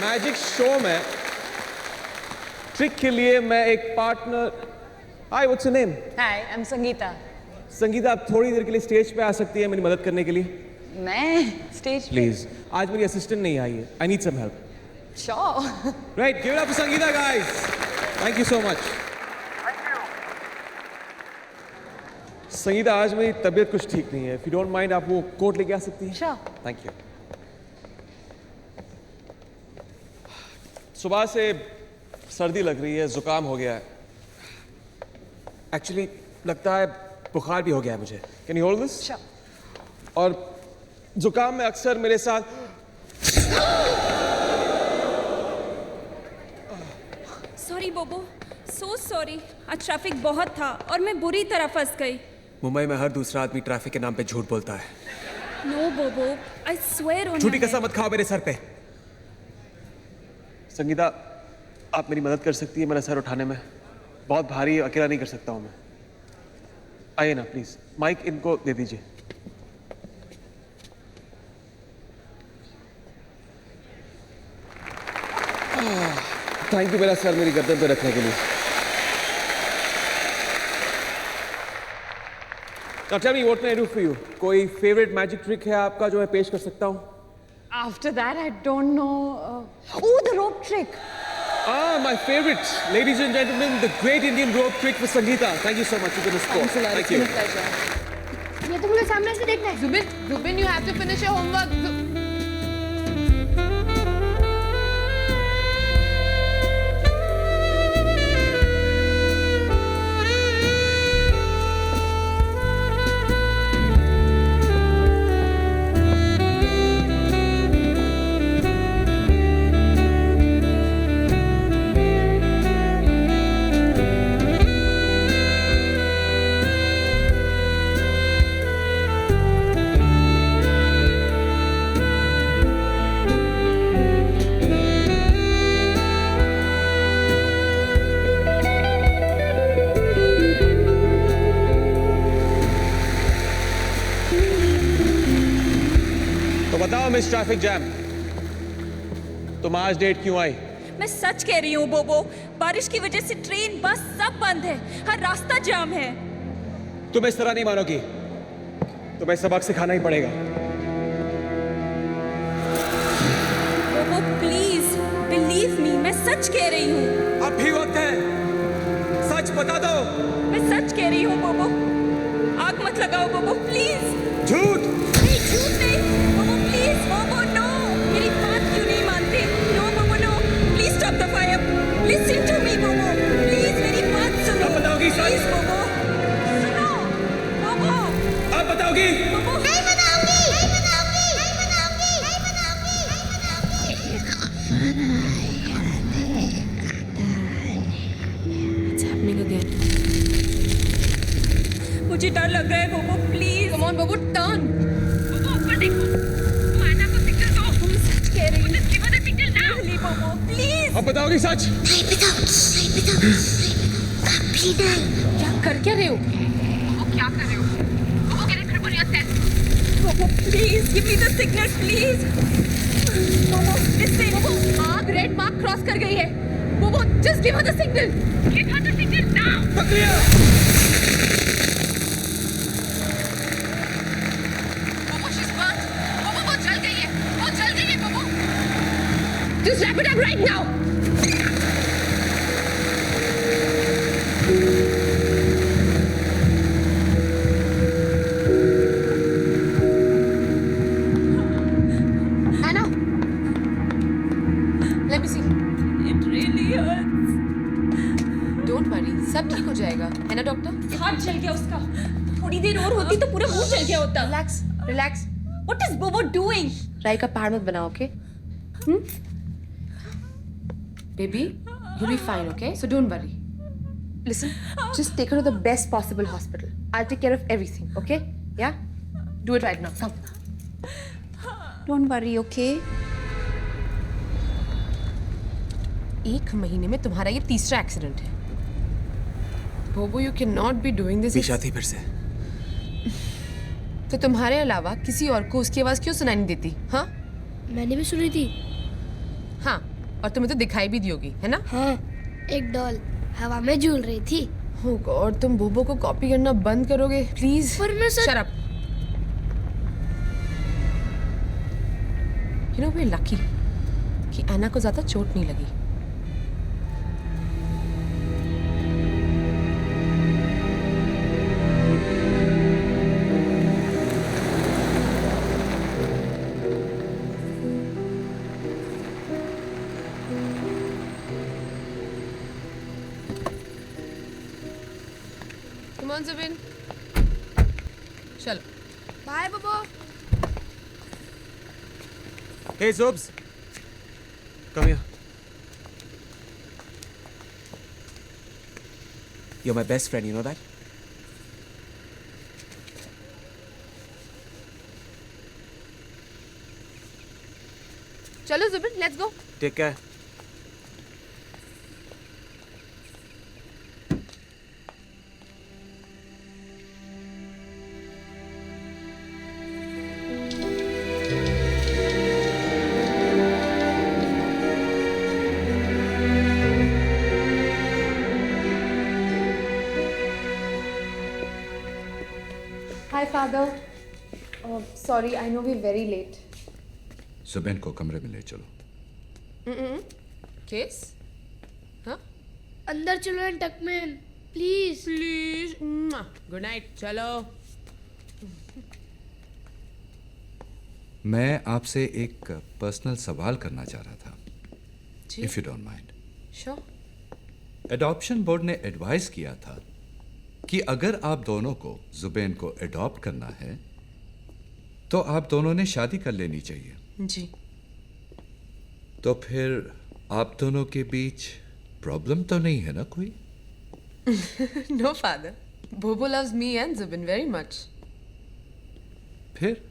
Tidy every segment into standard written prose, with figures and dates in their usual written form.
Magic show में trick के लिए मैं एक partner. Hi, what's your name? Hi, I am Sangeeta. Sangeeta, आप थोड़ी देर के लिए स्टेज पे आ सकती है मेरी मदद करने के लिए? मैं स्टेज प्लीज। आज मेरी असिस्टेंट नहीं आई है। I need some help. Sure. Right, give it up for Sangeeta guys. Thank you so much. Sangeeta, आज मेरी तबीयत कुछ ठीक नहीं है। इफ यू डोंट माइंड, आप वो कोट लेके आ सकती हैं? श्योर। Thank you. सुबह से सर्दी लग रही है, जुकाम हो गया है। एक्चुअली लगता है बुखार भी हो गया है मुझे। Can you hold this? Sure. और जुकाम में अक्सर मेरे साथ सॉरी बोबो, सो सॉरी। आज ट्रैफिक बहुत था और मैं बुरी तरह फंस गई। मुंबई में हर दूसरा आदमी ट्रैफिक के नाम पे झूठ बोलता है। नो बोबो, आई स्वेयर ऑन झूठी कसम मत खाओ मेरे सर पे। संगीता, आप मेरी मदद कर सकती है मेरा सर उठाने में? बहुत भारी, अकेला नहीं कर सकता हूं मैं। आइए ना प्लीज, माइक इनको दे दीजिए। थैंक यू मेरा सर मेरी गर्दन पे रखने के लिए। Now tell me, what can I do for you? कोई फेवरेट मैजिक ट्रिक है आपका जो मैं पेश कर सकता हूँ? After that, I don't know. Oh, the rope trick. Ah, my favorite. Ladies and gentlemen, the great Indian rope trick for Sangeeta. Thank you so much. You've been a sport. Thanks a lot. Thank It's you. been a pleasure. ये तो मुझे सामने से देखना है। Zubin, you have to finish your homework. तो बताओ miss traffic jam, तुम आज डेट क्यों आई? मैं सच कह रही हूँ बोबो, बारिश की वजह से ट्रेन, बस सब बंद है। हर रास्ता जाम है। तुम इस तरह नहीं मानोगी, तुम्हें सबक सिखाना ही पड़ेगा। बोबो प्लीज बिलीव मी, मैं सच कह रही हूँ। अब भी वक्त है, सच बता दो। मैं सच कह रही हूँ बोबो, आग मत लगाओ बोबो प्लीज। झूठ नहीं, झूठ नहीं बोबो, प्लीज बोबो, नो। मेरी बात क्यों नहीं मानते? No Bobo, no, please stop the fire. Listen to me Bobo, please मेरी बात सुनो। अब बताओगी सच? प्लीज बोबो, सुनो बोबो। अब बताओगी? बोबो नहीं बताऊंगी, नहीं बताऊंगी, नहीं बताऊंगी, नहीं बताऊंगी। It's happening again. मुझे डर लग रहा है बोबो, please. Come on, Babu, turn. बोबो ऊपर देखो, माना को सिग्नल दो। तुम सच कह रही हो? Give us the signal now. Please बोबो, प्लीज। अब बताओगी सच? नहीं बताऊंगी, नहीं बताऊंगी, कभी नहीं। क्या कर क्या रहे हो? बोबो क्या कर रहे हो? बोबो गेट इट फॉर योरसेल्फ। बोबो please give me the signal please. बोबो लिसन। Babu, आग रेड मार्क क्रॉस कर गई है. Babu, just give her the signal. Give her the signal now. पकड़िए। Babu, she's burnt. Babu, वो जल गई है. वो जल गई है, Babu. Just wrap it up right now. Anna, Let me see. It really hurts. Don't worry, सब ठीक हो जाएगा. है ना डॉक्टर? हाथ जल गया उसका। थोड़ी देर और होती तो पूरा मुंह जल गया होता। Relax, relax. What is Bobo doing? राई का पहाड़ मत बनाओ, okay? Baby, you'll be fine, okay? So don't worry. Listen, just take her to the best possible hospital. I'll take care of everything, okay? Yeah? Do it right now. Come. Don't worry, okay? एक महीने में तुम्हारा ये तीसरा accident है. बोबो, you cannot be doing this. पीछा थी फिर से। तो तुम्हारे अलावा किसी और को उसकी आवाज क्यों सुनाई नहीं देती? हाँ? मैंने भी सुनी थी। हाँ, और तुम्हें तो दिखाई भी दी होगी, है ना? हाँ, एक डॉल हवा में झूल रही थी। Oh God, तुम बोबो को कॉपी करना बंद करोगे प्लीज? पर मैं सच- Shut up. You know we're lucky कि एना को ज्यादा चोट नहीं लगी. Come on, Zubin. चलो. बाय बबो। Hey, Zubs. Come here. You're my best friend, you know that? चलो Zubin, let's go. Take care. Hi, Father. Sorry, I know we're very late. Zubeen को कमरे में ले चलो. Kiss? हाँ? अंदर चलो टकमैन, प्लीज। Please. Good night. चलो. मैं आपसे एक पर्सनल सवाल करना चाह रहा था, जी. If you don't mind. Sure. Adoption board ने एडवाइस किया था कि अगर आप दोनों को जुबैन को एडॉप्ट करना है तो आप दोनों ने शादी कर लेनी चाहिए. जी. तो फिर आप दोनों के बीच प्रॉब्लम तो नहीं है ना कोई? No, Father. Bobo loves me and Zubin very much. फिर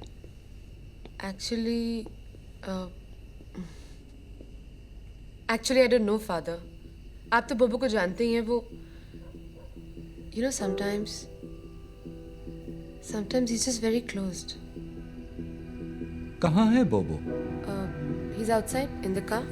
Actually, I don't know, Father. आप तो बोबो को जानते ही हैं. वो, you know, sometimes he's just very closed. कहाँ है बोबो? He's outside in the car.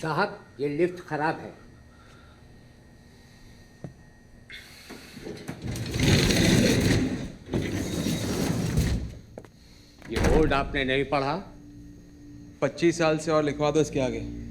साहब, ये लिफ्ट खराब है. ये बोर्ड आपने नहीं पढ़ा? 25 साल से और लिखवा दो इसके आगे.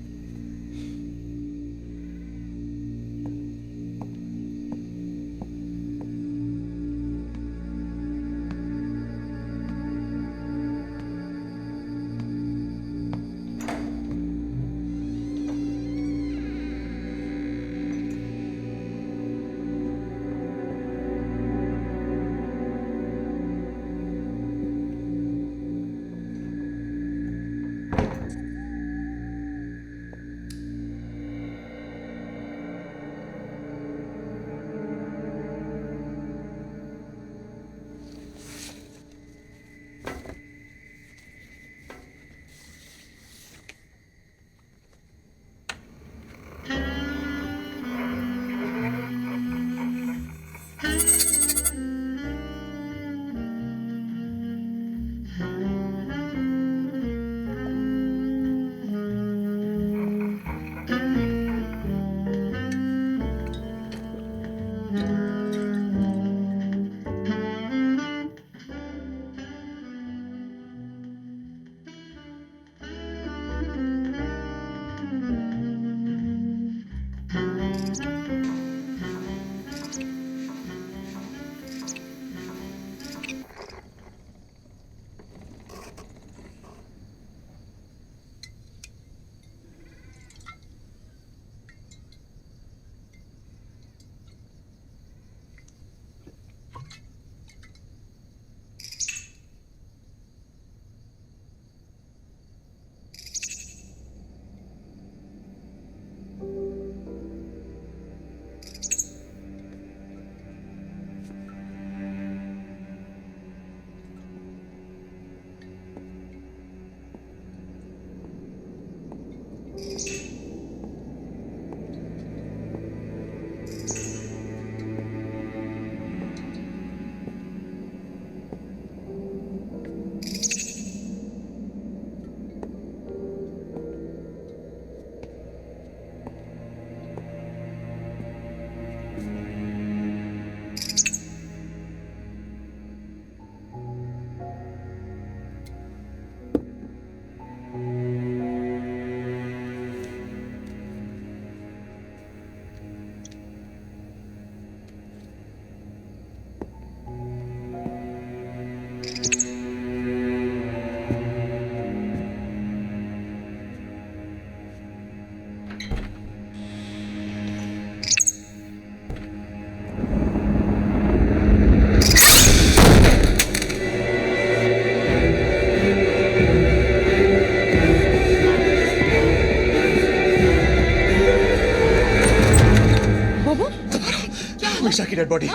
मीशा की डेड बॉडी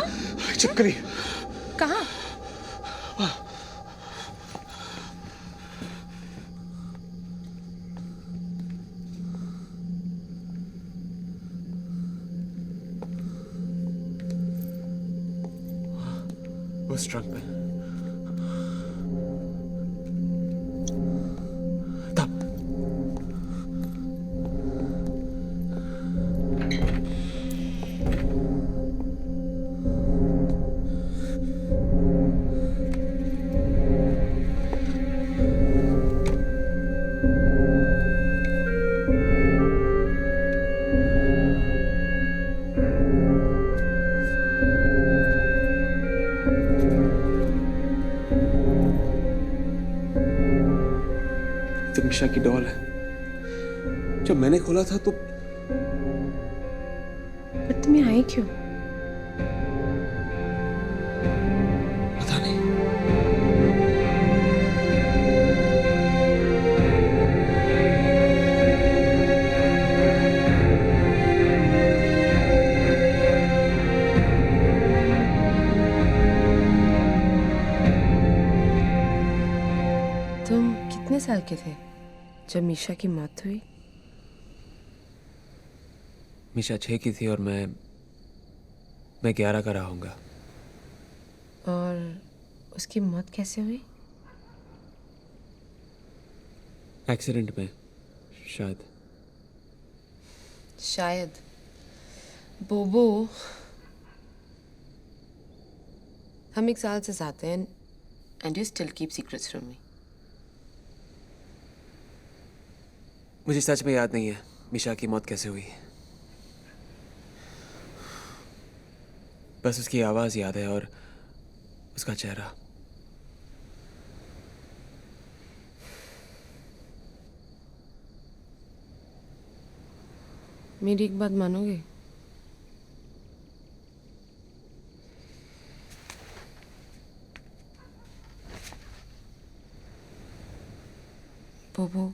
चिपकली। कहाँ? उस ट्रक में तब तो मीशा की डॉल है। जब मैंने खोला था तो पर तुम यहाँ आई क्यों? पता नहीं। तुम कितने साल के थे जब मीशा की मौत हुई? मीशा 6 की थी और मैं 11 का रहा हूँगा। और उसकी मौत कैसे हुई? एक्सीडेंट में शायद। शायद। बोबो, हम 1 साल से साथ हैं and you still keep secrets from me. मुझे सच में याद नहीं है मीशा की मौत कैसे हुई। बस उसकी आवाज़ याद है और उसका चेहरा। मेरी एक बात मानोगे? बोबो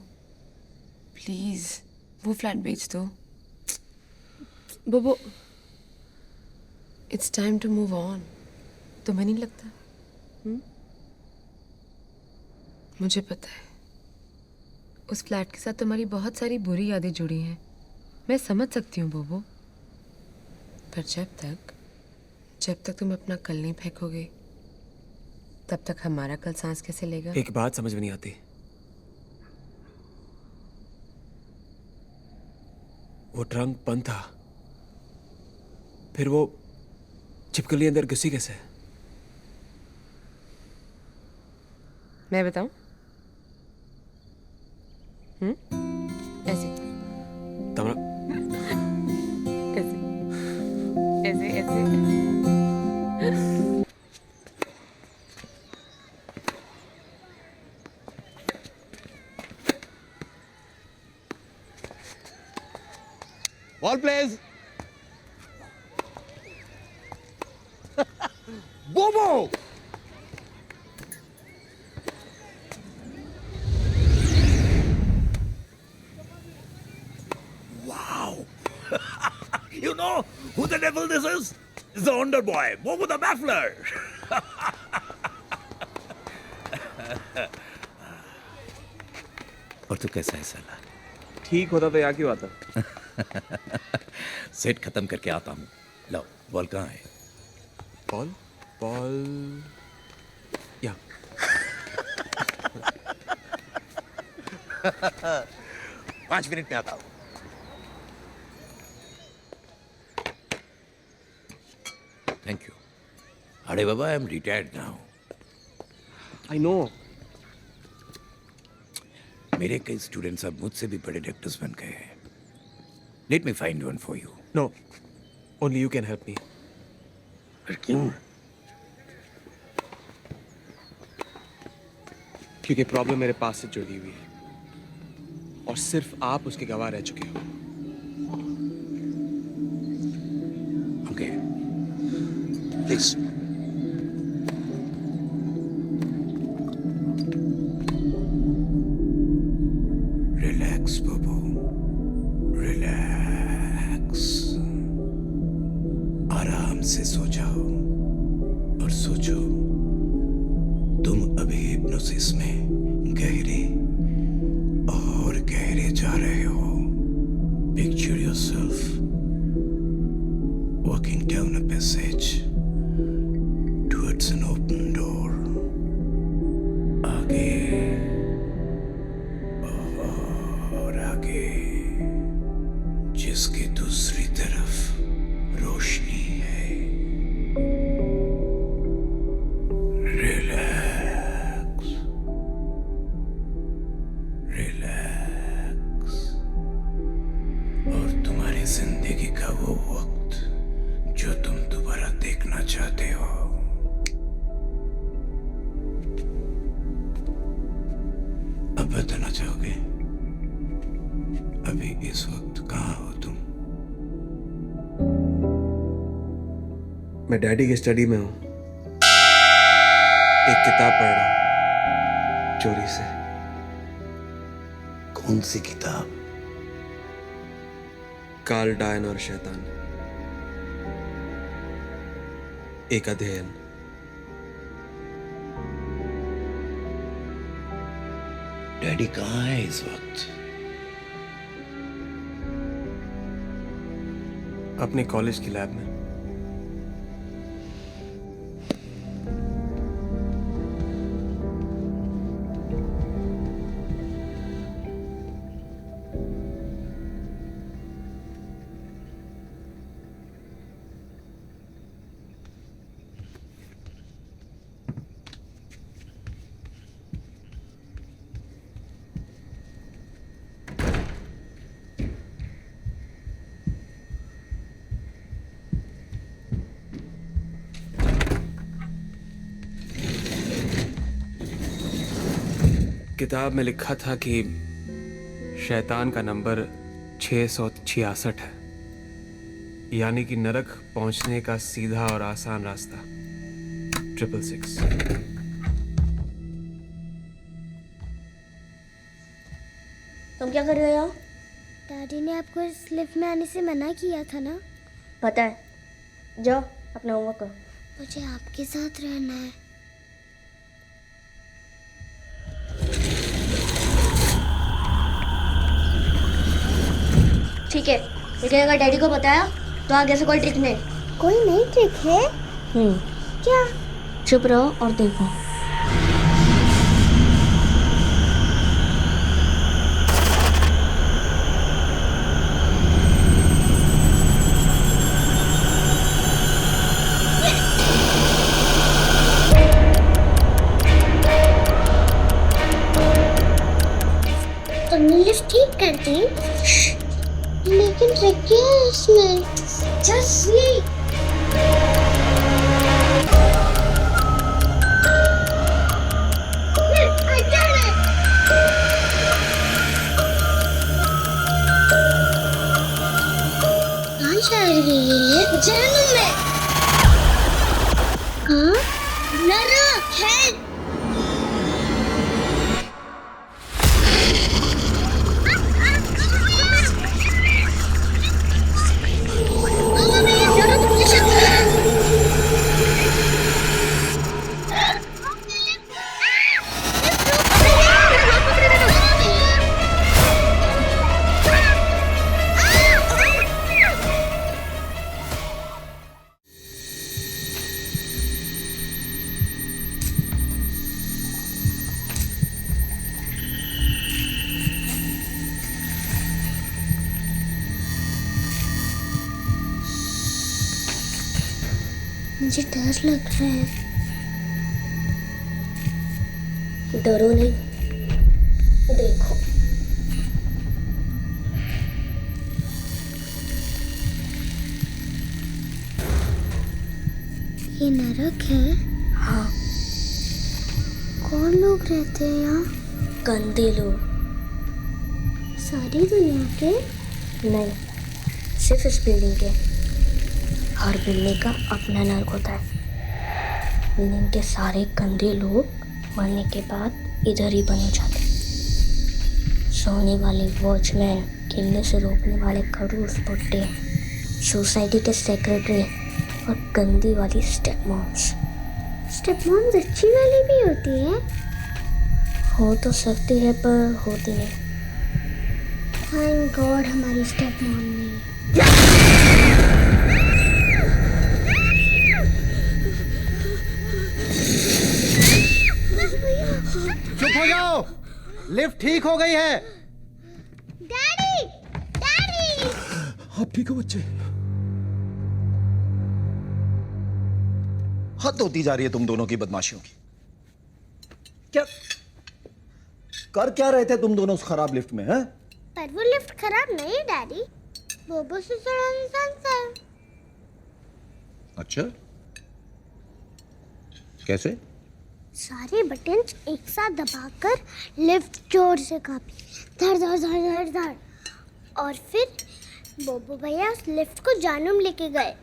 प्लीज वो फ्लैट बेच दो। Bobo, it's time to move on. तुम्हें नहीं लगता? मुझे पता है उस फ्लैट के साथ तुम्हारी बहुत सारी बुरी यादें जुड़ी हैं। मैं समझ सकती हूँ बोबो, पर जब तक तुम अपना कल नहीं फेंकोगे तब तक हमारा कल सांस कैसे लेगा? एक बात समझ में नहीं आती, वो ट्रंक बंद था, फिर वो छिपकली अंदर घुसी कैसे? मैं बताऊं? ऐसे तमरा ऐसे ऐसे ऐसे Ball plays. Bobo. Wow. You know who the devil this is? It's the Wonder Boy, Bobo the Baffler. और तू कैसा है साला? ठीक होता तो यहाँ क्यों आता? सेट खत्म करके आता हूँ. लो, बॉल कहाँ है? बॉल बॉल या 5 मिनट में आता हूँ. Thank you. अरे बाबा, I am retired now. I know. मेरे कई स्टूडेंट्स अब मुझसे भी बड़े डॉक्टर्स बन गए हैं. Let me find one for you. No, only you can help me. क्यों? क्योंकि प्रॉब्लम मेरे पास से जुड़ी हुई है और सिर्फ आप उसके गवाह रह चुके हो. Okay, please. Relax Babu, relax. आराम से सो जाओ और सोचो, तुम अभी हिप्नोसिस में गहरे और गहरे जा रहे हो. Picture yourself walking down a passage towards an open door. आगे और आगे, जिसकी दूसरी तरफ रोशनी है. Relax, relax. और तुम्हारी जिंदगी का वो वक्त जो तुम दोबारा देखना चाहते हो. अब बताना चाहोगे अभी इस वक्त कहाँ हो तुम? मैं डैडी की स्टडी में हूँ. एक किताब पढ़ रहा हूँ चोरी से. कौन सी किताब? कार्ल डायन और शैतान, एक अध्ययन. डैडी कहाँ है इस वक्त? अपने कॉलेज की लैब में. किताब में लिखा था कि शैतान का नंबर 666 है, यानी कि नरक पहुंचने का सीधा और आसान रास्ता 666. तुम क्या कर रहे हो? डैडी ने आपको इस लिफ्ट में आने से मना किया था ना? पता है. जाओ अपना होमवर्क करो. मुझे आपके साथ रहना है. ठीक है, लेकिन अगर डैडी को बताया तो आगे से कोई ट्रिक नहीं. कोई नई ट्रिक है? क्या? चुप रहो और देखो। तुमने लिफ्ट ठीक कर दी, लेकिन ट्रिक क्या है इसमें? Just see. I did it. कहाँ जा रही है ये? जानू में। हाँ? नरक है। मुझे डर लग रहा है। डरो नहीं, देखो। ये नरक है? हाँ। कौन लोग रहते हैं यहाँ? गंदे लोग। सारी दुनिया के? नहीं, सिर्फ इस बिल्डिंग के। हर बिल्डिंग का अपना नर्क होता है। बिल्डिंग के सारे गंदे लोग मरने के बाद इधर ही बन जाते। सोने वाले वॉचमैन, खेलने से रोकने वाले खड़ूस बुड्ढे, सोसाइटी के सेक्रेटरी और गंदी वाली स्टेप मॉम्स। स्टेप मॉम्स अच्छी वाली भी होती है? हो तो सकती है पर होती नहीं। थैंक गॉड हमारी स्टेप मॉम नहीं। चुप हो जाओ, लिफ्ट ठीक हो गई है। Daddy, daddy. आप ठीक हो बच्चे? हद होती जा रही है तुम दोनों की बदमाशियों की। क्या कर क्या रहे थे तुम दोनों उस खराब लिफ्ट में? हैं? पर वो लिफ्ट खराब नहीं है डैडी, बोबो से चढ़ा इंसान था। अच्छा, कैसे? सारे बटन्स एक साथ दबाकर लिफ्ट जोर से कांपी, धड़ धड़ धड़ धड़ धड़, और फिर बोबो भैया उस लिफ्ट को जानू में लेके गए।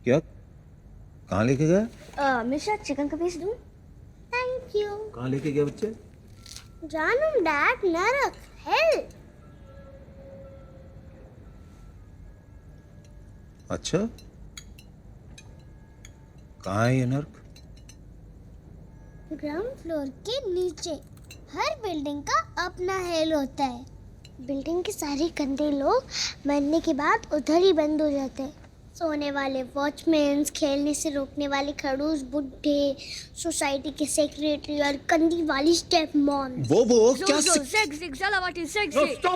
क्या? कहाँ लेके गया? मिश्रा चिकन का पीस दूं? Thank you. कहाँ लेके गया बच्चे? जानू डैड, नरक, हेल। अच्छा, कहाँ है ये नर्क? ग्राउंड फ्लोर के नीचे। हर बिल्डिंग का अपना हेल होता है। बिल्डिंग के सारे गंदे लोग मरने के बाद उधर ही बंद हो जाते हैं। सोने वाले वॉचमैन, खेलने से रोकने वाले खड़ूस बुड्ढे, सोसाइटी के सेक्रेटरी और गंदी वाली स्टेप मॉम। वो क्या?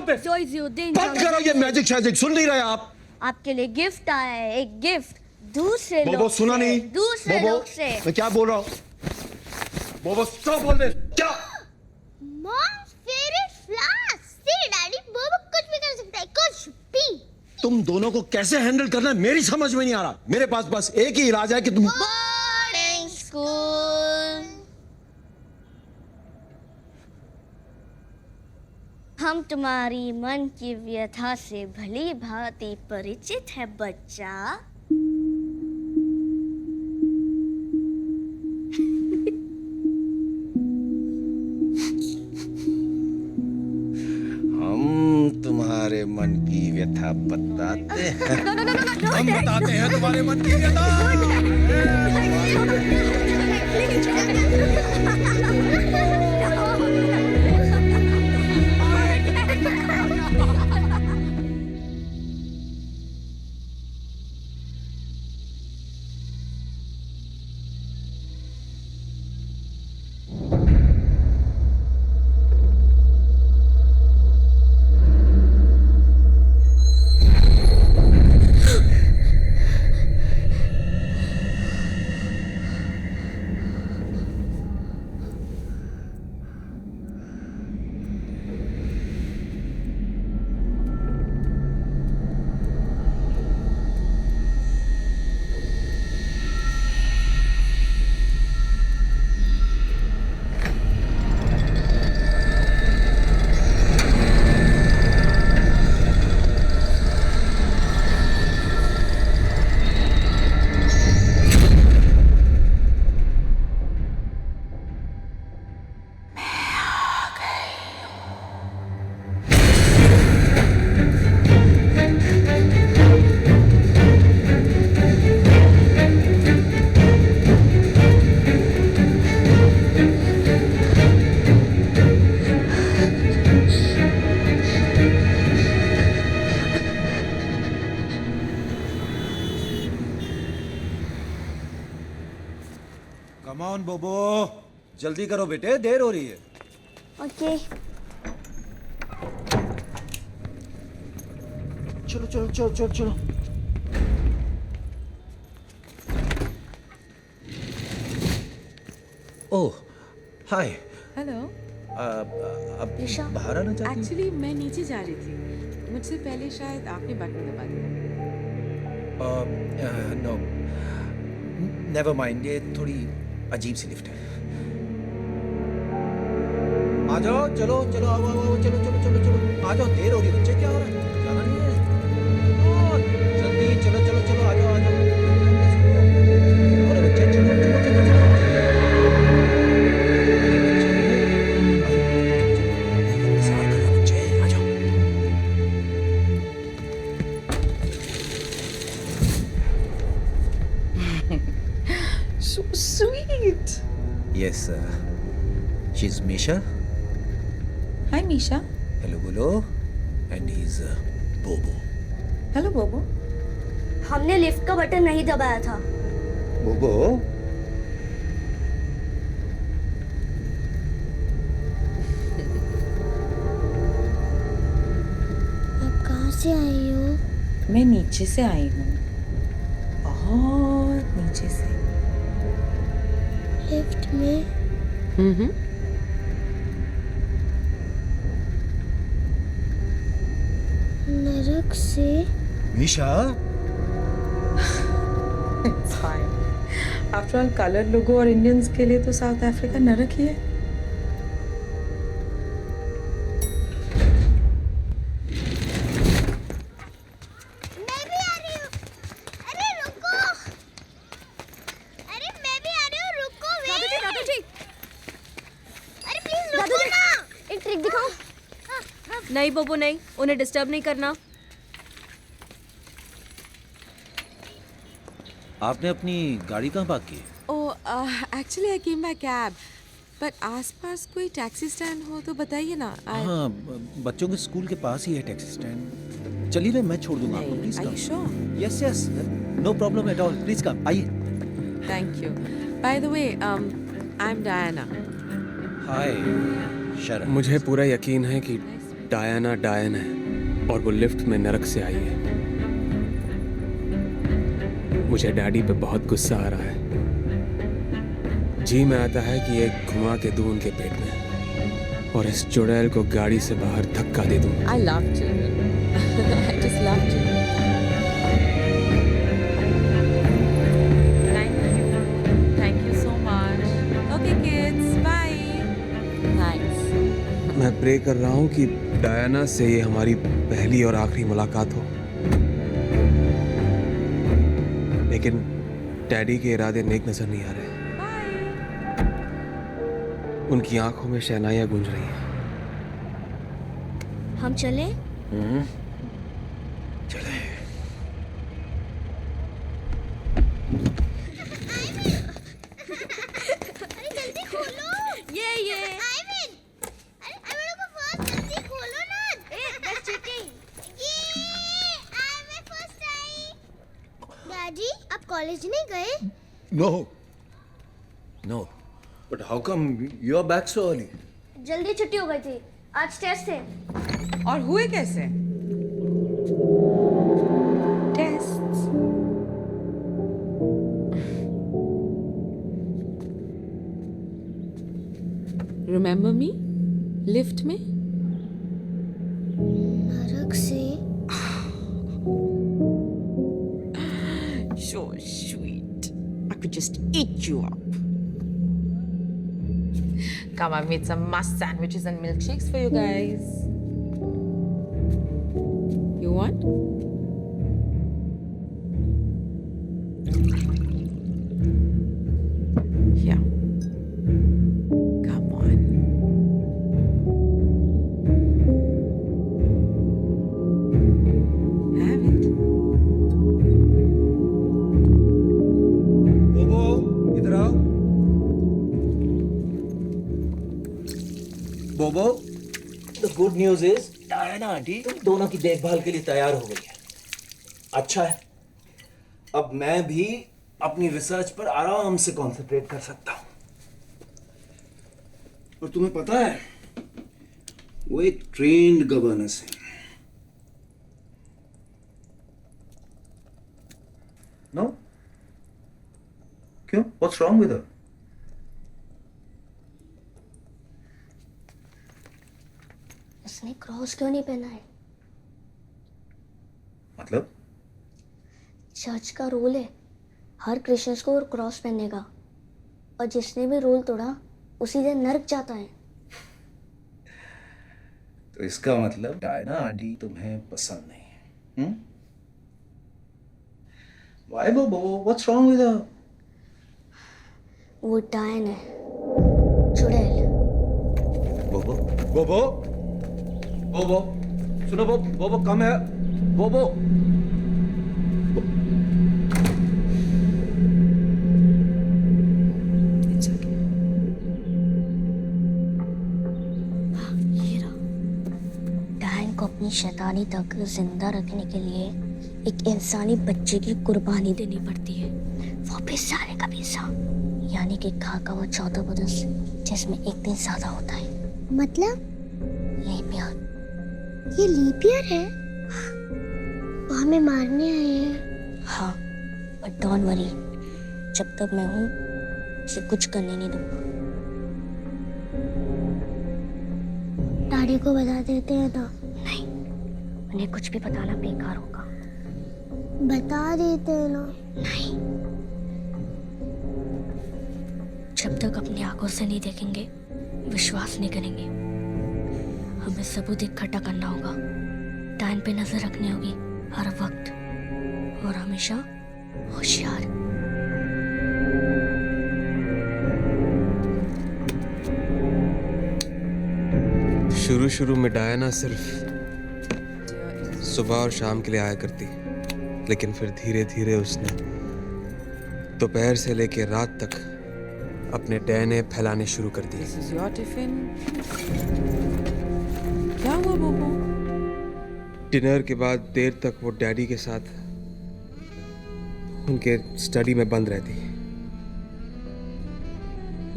बंद करो ये मैजिक शैजिक, सुन नहीं रहे आप? आपके लिए गिफ्ट आया है, एक गिफ्ट दूसरे बोबो लोग सुना से, नहीं? दूसरे बोबो, लोग से। मैं क्या बोल रहा हूँ? बोबो स्टॉप बोल दे। क्या? Mom's favourite flower. See daddy, बोबो कुछ भी कर सकता है, कुछ भी। तुम दोनों को कैसे हैंडल करना है मेरी समझ में नहीं आ रहा। मेरे पास बस एक ही इलाज है कि तुम बोर्डिंग स्कूल। हम तुम्हारी मन की व्यथा से भली भांति परिचित है बच्चा। हम तुम्हारे मन की व्यथा बताते हैं। हम बताते हैं तुम्हारे मन की व्यथा। कम ऑन बोबो, जल्दी करो बेटे, देर हो रही है। ओके। चलो चलो चलो चलो चलो। ओह, हाय। हेलो। अब निशा। बाहर आना चाहती हैं? एक्चुअली मैं नीचे जा रही थी, मुझसे पहले शायद आपने बटन दबा दिया। नो, नेवर माइंड, ये थोड़ी अजीब सी लिफ्ट है। आ जाओ, चलो चलो, आओ आओ आओ, चलो चलो चलो चलो, आ जाओ, देर हो रही है बच्चे, क्या हो रहा है? जाना नहीं है? ओ, जल्दी चलो चलो चलो, आ जाओ आ जाओ। अरे बच्चे, चलो चलो चलो चलो। अरे बच्चे, इंतजार कर रहे बच्चे, आ जाओ। So sweet. Yes, she's Misha. Hi, Misha. Hello, Bolo. And he's Bobo. Hello, Bobo. हमने लिफ्ट का बटन नहीं दबाया था। बोबो, आप कहाँ से आई हो? मैं नीचे से आई हूँ, बहुत नीचे से। लिफ्ट में? नरक से? मिशा, It's fine. After all, coloured लोगों और इंडियंस के लिए तो साउथ अफ्रीका नरक ही है। मैं भी आ रही हूँ। अरे रुको। अरे मैं भी आ रही हूँ, रुको। दादू जी। अरे प्लीज रुको ना। एक ट्रिक दिखाओ। नहीं बोबो नहीं, उन्हें डिस्टर्ब नहीं करना। आपने अपनी गाड़ी कहाँ पार्क की है? Actually I came by cab, but आसपास कोई टैक्सी स्टैंड हो तो बताइए ना। हाँ, बच्चों के स्कूल के पास ही है टैक्सी स्टैंड। चलिए ना, मैं छोड़ दूंगा आपको, please Are you come. sure? Yes yes, no problem at all, please come, आइए। Thank you. By the way, I'm Diana. हाय शरण। मुझे पूरा यकीन है कि डायना डायन है और वो लिफ्ट में नरक से आई है। मुझे डैडी पे बहुत गुस्सा आ रहा है। जी में आता है कि एक घुमा के दूं उनके पेट में और इस चुड़ैल को गाड़ी से बाहर धक्का दे दूं। I love children. I just love children. Thank you so much. Okay, kids. Bye. Thanks. मैं प्रे कर रहा हूँ कि डायना से ये हमारी पहली और आखिरी मुलाकात हो, लेकिन डैडी के इरादे नेक नजर नहीं आ रहे। उनकी आंखों में शहनाइयां गूंज रही हैं। हम चले? चले। अरे जल्दी खोलो। ये आइविन, अरे आइविन को फर्स्ट जल्दी खोलो ना। That's cheating. ये आइविन फर्स्ट आई। डैडी, आप कॉलेज नहीं गए? No no, but how come you are back so early? जल्दी छुट्टी हो गई थी, आज टेस्ट है। और हुए कैसे? टेस्ट्स। Remember me? लिफ्ट में? नरक से? So sweet. I could just eat you up. Come, I've made some must sandwiches and milkshakes for you guys. You want? Here. Come on. Have it. बोबो, इधर आओ। बोबो, the good news is Diana aunty तुम दोनों की देखभाल के लिए तैयार हो गई है। अच्छा है, अब मैं भी अपनी रिसर्च पर आराम से कंसंट्रेट कर सकता हूँ। और तुम्हें पता है वो एक ट्रेन्ड गवर्नेंस है। नो क्यों? What's wrong with her? उसने क्रॉस क्यों नहीं पहना है? मतलब? चर्च का रूल है हर क्रिश्चियंस को क्रॉस पहनने का, और जिसने भी रूल तोड़ा उसी दिन नरक जाता है। तो इसका मतलब डायना आंटी तुम्हें पसंद नहीं है? Why Bobo? What's wrong with her? वो डायन है, चुड़ैल। बोबो बोबो बोबो सुनो बोबो कम है बोबो। डायन को अपनी शैतानी तक जिंदा रखने के लिए एक इंसानी बच्चे की कुर्बानी देनी पड़ती है, वो भी सारे का पैसा, यानी कि का वो 14 बरस जिसमें एक दिन ज्यादा होता है। मतलब लीप ईयर। ये लीप ईयर है? वो हमें मारने आए हैं। हाँ, बट डोंट वरी, जब तक मैं हूँ उसे कुछ करने नहीं दूंगा। डैडी को बता देते हैं ना? नहीं, उन्हें कुछ भी बताना बेकार होगा। बता देते हैं ना? नहीं, जब तक अपनी आंखों से नहीं देखेंगे विश्वास नहीं करेंगे। हमें सबूत इकट्ठा करना होगा, टाइम पे नजर रखनी होगी हर वक्त, और हमेशा होशियार। शुरू में डायना सिर्फ सुबह और शाम के लिए आया करती, लेकिन फिर धीरे धीरे उसने दोपहर से लेकर रात तक अपने डैने फैलाने शुरू कर दिए। This is your tiffin. क्या हुआ बोबो? डिनर के बाद देर तक वो डैडी के साथ उनके स्टडी में बंद रहती,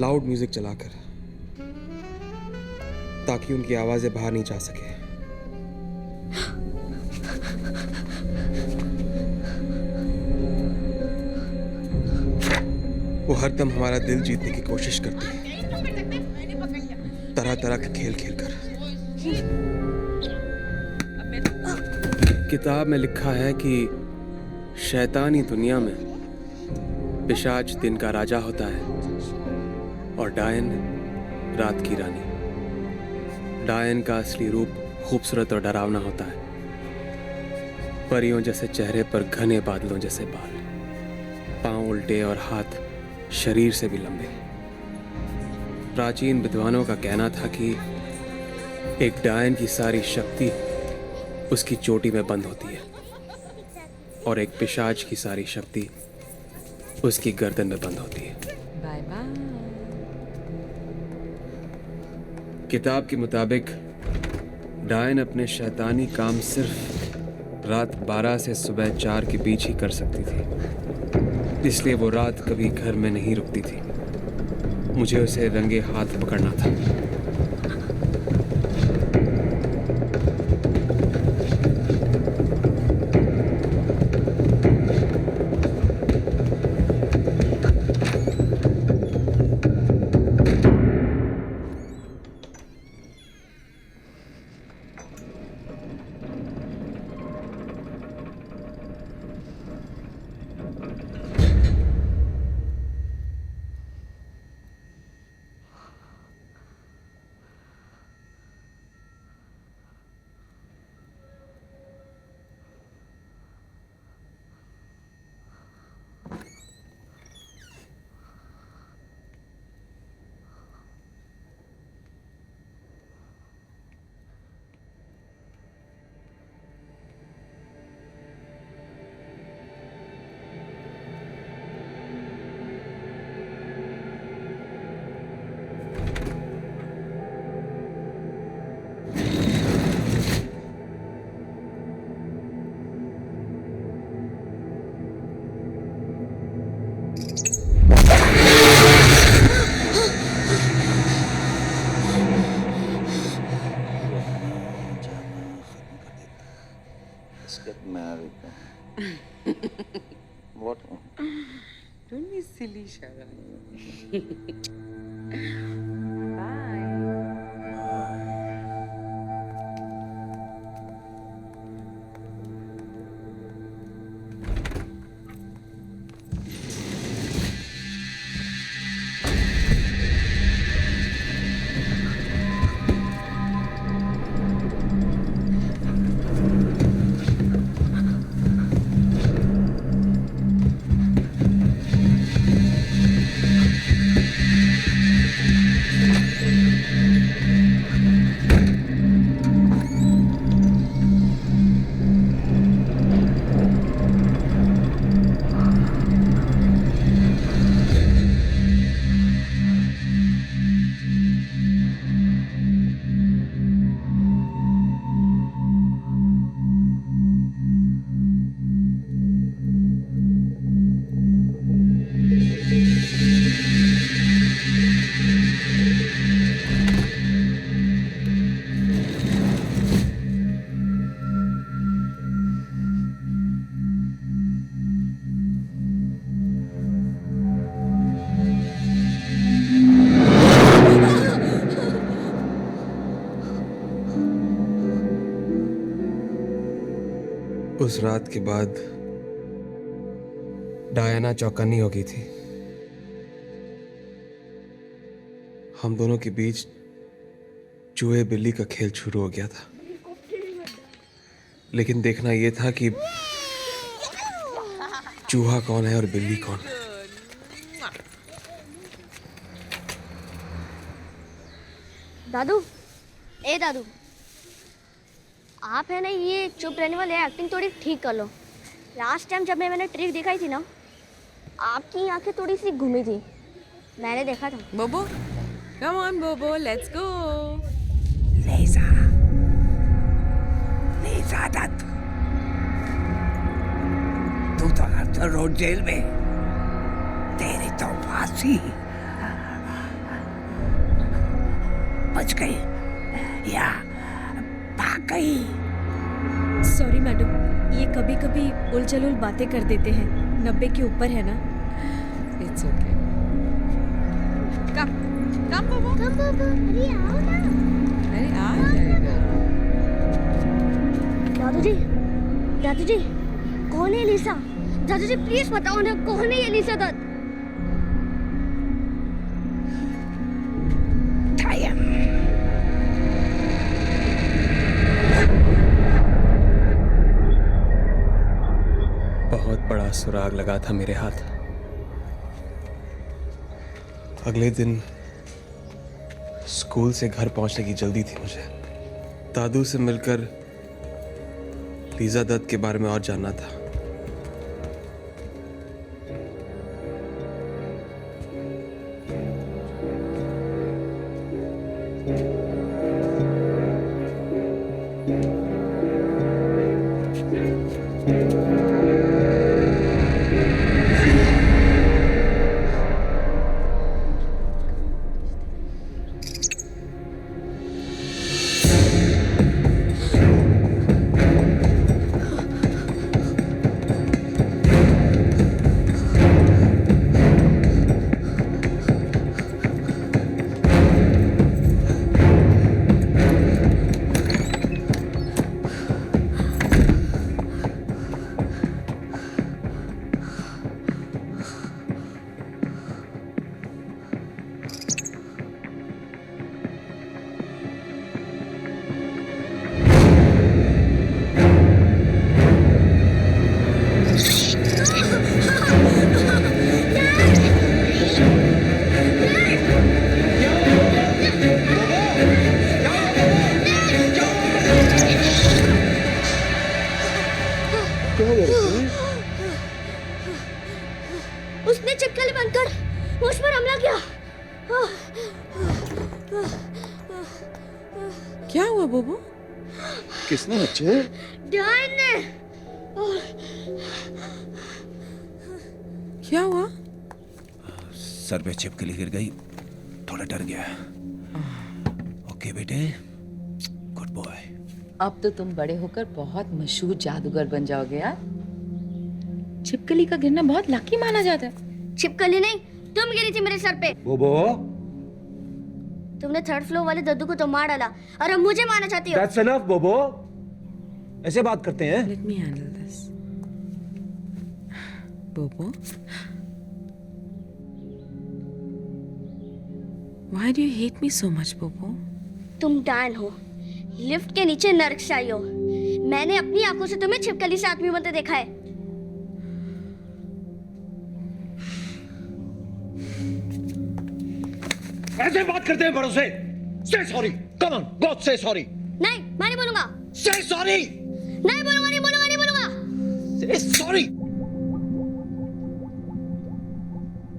लाउड म्यूजिक चलाकर, ताकि उनकी आवाजें बाहर नहीं जा सके। वो हरदम हमारा दिल जीतने की कोशिश करती है, तरह तरह के खेल खेलकर। किताब में लिखा है कि शैतानी दुनिया में पिशाच दिन का राजा होता है और डायन रात की रानी। डायन का असली रूप खूबसूरत और डरावना होता है, परियों जैसे चेहरे पर घने बादलों जैसे बाल, पांव उल्टे और हाथ शरीर से भी लंबे। प्राचीन विद्वानों का कहना था कि एक डायन की सारी शक्ति उसकी चोटी में बंद होती है और एक पिशाच की सारी शक्ति उसकी गर्दन में बंद होती है। Bye bye. किताब के मुताबिक डायन अपने शैतानी काम सिर्फ रात 12 से सुबह 4 के बीच ही कर सकती थी, इसलिए वो रात कभी घर में नहीं रुकती थी। मुझे उसे रंगे हाथ पकड़ना था। Let's get married. What? Don't be silly, Sharon. उस रात के बाद डायना चौकन्नी हो गई थी। हम दोनों के बीच चूहे बिल्ली का खेल शुरू हो गया था, लेकिन देखना यह था कि चूहा कौन है और बिल्ली कौन है। दादू, ए दादू, आप है ना ये चुप रहने वाले एक्टिंग थोड़ी ठीक कर लो। लास्ट टाइम जब मैंने ट्रिक दिखाई थी ना, आपकी आंखें थोड़ी सी घूमी थी, मैंने देखा था। Bobo, come on, Bobo, let's go. Lisa Dutt, तू तो आर्थर रोड जेल में, तेरी तो फांसी बच गई या भाग गई। सॉरी मैडम, ये कभी कभी उलझुल बातें कर देते हैं। 90 के ऊपर है ना। It's okay. Come, Bobo. कब बाबा, अरे आओ ना। अरे आ जाएगा। दादू जी, कौन है लिसा? दादू जी प्लीज बताओ ना, कौन है ये लिसा दत्त? बहुत बड़ा सुराग लगा था मेरे हाथ। अगले दिन स्कूल से घर पहुंचने की जल्दी थी मुझे। दादू से मिलकर लीजा दत्त के बारे में और जानना था। उसने चिपकली बनकर मुझ पर हमला किया। क्या हुआ बोबो? किसने बच्चे? डायन ने। क्या हुआ? सर पे छिपकली गिर गई, थोड़ा डर गया। ओके बेटे, गुड बॉय। अब तो तुम बड़े होकर बहुत मशहूर जादूगर बन जाओगे यार। छिपकली का गिरना बहुत लकी माना जाता है। छिपकली नहीं, तुम गिरी थी मेरे सर पे। बोबो, तुमने थर्ड फ्लोर वाले दद्दू को तो मार डाला और अब मुझे मारना चाहती हो। that's enough, बोबो। ऐसे बात करते हैं? Let me handle this. Bobo? Why do you hate me so much, Bobo? तुम डायन हो, लिफ्ट के नीचे नर्क से आई हो। मैंने अपनी आंखों से तुम्हें छिपकली से आदमी बनते देखा है। ऐसे बात करते हैं बड़ों से? Say sorry, come on, God say sorry. नहीं, मैं नहीं बोलूंगा। Say sorry. नहीं बोलूंगा, नहीं बोलूंगा, नहीं बोलूंगा। Say sorry.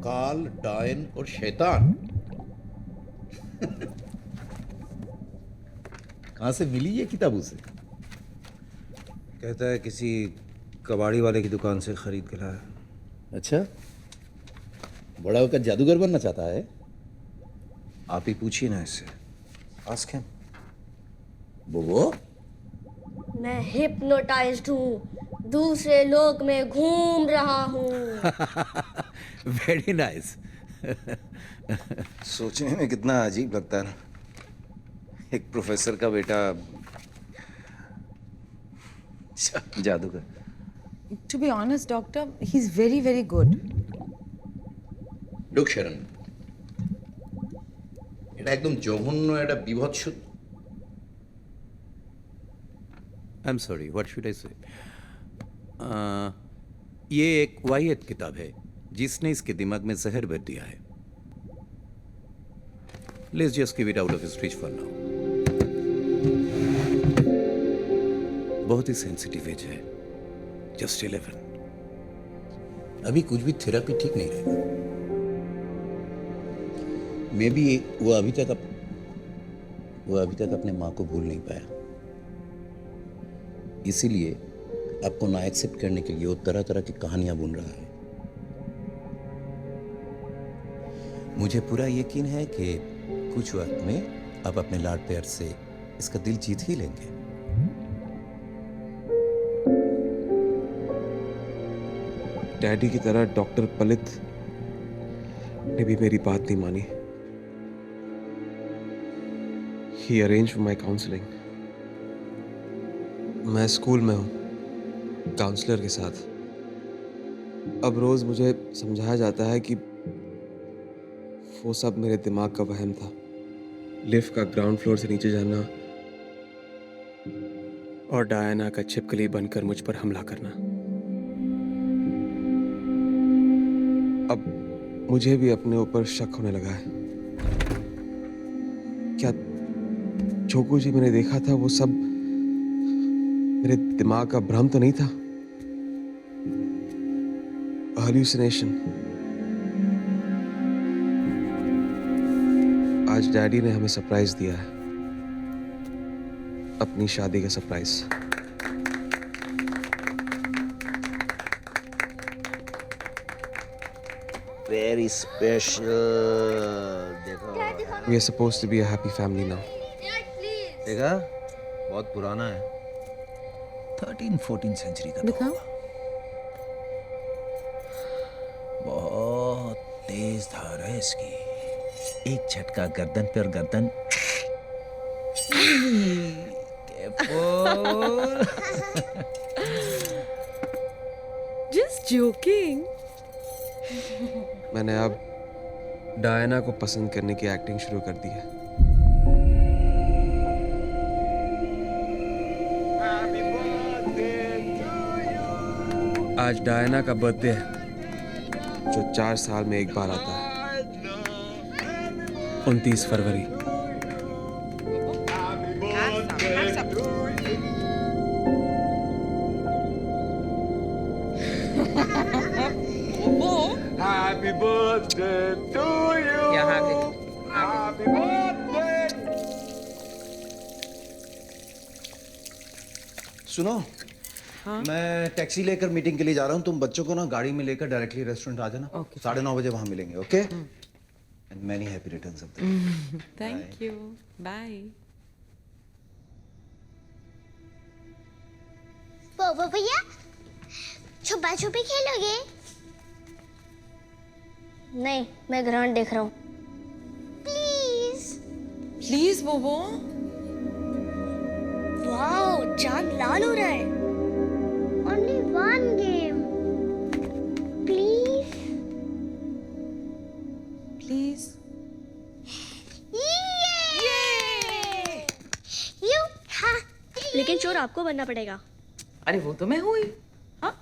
काल, डायन और शैतान कहां से मिली ये किताब उसे? कहता है किसी कबाड़ी वाले की दुकान से खरीद के लाया। अच्छा, बड़ा होकर जादूगर बनना चाहता है? आप ही पूछिए ना इससे। Ask him. बोबो, मैं हिप्नोटाइज्ड हूँ, दूसरे लोक में घूम रहा हूँ। Very nice. सोचने में कितना अजीब लगता है ना, एक प्रोफेसर का बेटा जादूगर। To be honest, doctor, he's very, very good. Look শরণ, এটা একদম জঘন্য, এটা বিভৎস। I am sorry, what should I से? ये एक वाहियत किताब है जिसने इसके दिमाग में जहर भर दिया है। Let's just give it out of his reach for now. बहुत ही सेंसिटिव एज है, जस्ट 11। अभी कुछ भी थेरेपी ठीक नहीं रहेगा। मे बी वो अभी तक अपने माँ को भूल नहीं पाया, इसीलिए आपको ना एक्सेप्ट करने के लिए वो तरह तरह की कहानियां बुन रहा है। मुझे पूरा यकीन है कि कुछ वक्त में आप अपने लाड प्यार से इसका दिल जीत ही लेंगे। डैडी की तरह डॉक्टर पलित ने भी मेरी बात नहीं मानी। He arranged for my counseling. मैं स्कूल में हूँ काउंसलर के साथ। अब रोज मुझे समझाया जाता है कि वो सब मेरे दिमाग का वहम था। लिफ्ट का ग्राउंड फ्लोर से नीचे जाना और डायना का छिपकली बनकर मुझ पर हमला करना। अब मुझे भी अपने ऊपर शक होने लगा है। क्या जो कुछ मैंने देखा था वो सब मेरे दिमाग का भ्रम तो नहीं था? हाल्यूसिनेशन। आज डैडी ने हमें सरप्राइज दिया है, अपनी शादी का सरप्राइज। Very special. देखो, We are supposed to be a happy family now. देखा, बहुत पुराना है, 13-14 सेंचुरी का। दिखाओ। बहुत तेज धार है इसकी, एक झटका गर्दन पर गर्दन। Just joking. मैंने अब डायना को पसंद करने की एक्टिंग शुरू कर दी है। आज डायना का बर्थडे है जो 4 साल में एक बार आता है, 29 फरवरी। Happy birthday to you. Happy birthday. सुनो, मैं टैक्सी लेकर मीटिंग के लिए जा रहा हूँ। तुम बच्चों को ना गाड़ी में लेकर डायरेक्टली रेस्टोरेंट आ जाना। 9:30 बजे वहां मिलेंगे। Okay? And many happy returns of the day. Thank you. Bye. बोबो भैया छुपा छुपी खेलोगे? नहीं, मैं ग्राउंड देख रहा हूँ। प्लीज प्लीज बोबो। वाओ, चांद लाल हो रहा है। Only one game please. Please. लेकिन चोर आपको बनना पड़ेगा। अरे वो तो मैं हूँ ही। हाँ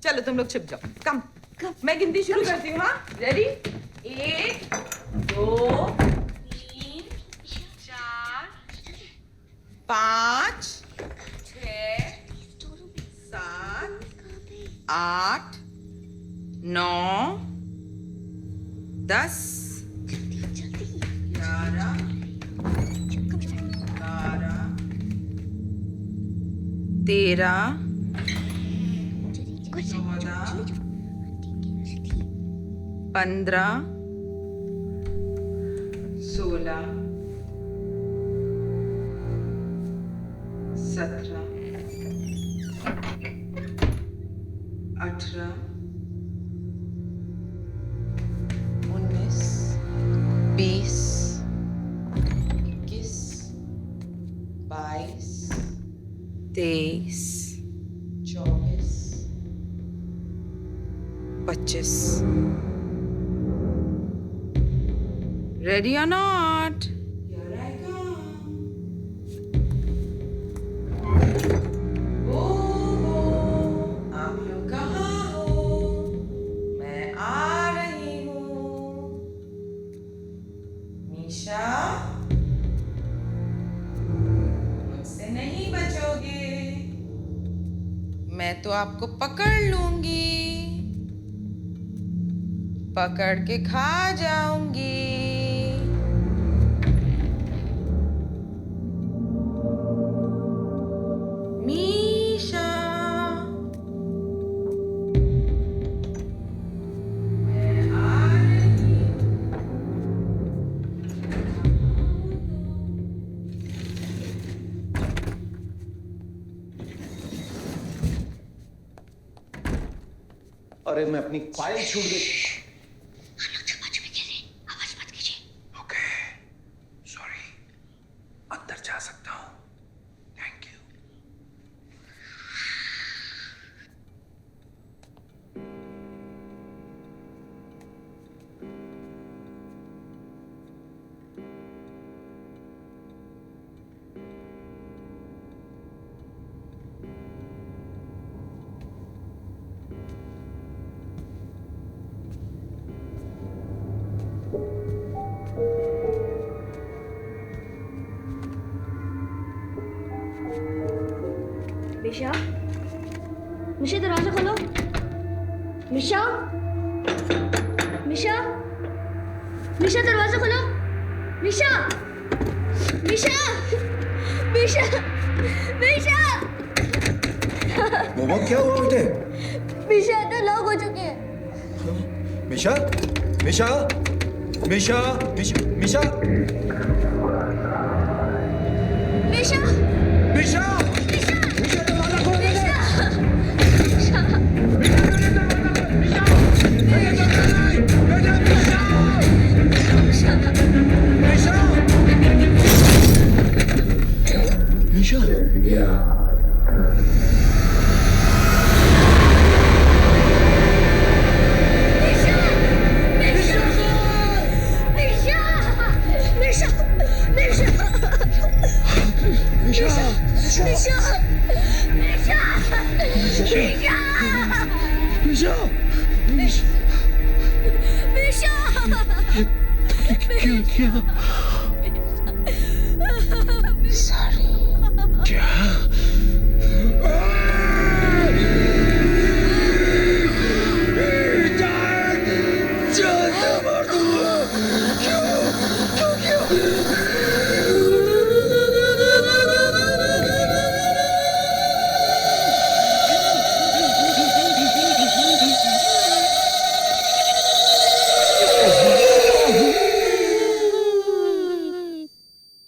चलो तुम लोग छिप जाओ। कम मैं गिनती शुरू करती हूँ। हाँ ready? 1 2 3 4 5 6 7 8 9 10 11 13 15 16 17 18 19 20 21 22 23 24 25 Ready or not? Here I come. आप लोग कहाँ हो? मैं आ रही हूँ। मीशा, मुझसे नहीं बचोगे। मैं तो आपको पकड़ लूंगी, पकड़ के खा जाऊंगी। मीशा, मैं आ रही हूँ। अरे मैं अपनी फाइल छूट गई। अंदर जा सकता हूँ। Thank you. मिशा, मिशा दरवाजा खोलो। मिशा, मिशा, मिशा दरवाजा खोलो। मिशा, मिशा, मिशा, मिशा। मोमो क्या हुआ बेटे? मिशा तो लॉक हो चुके हैं। मिशा, मिशा, मिशा, मिशा, मिशा, मिशा, मिशा।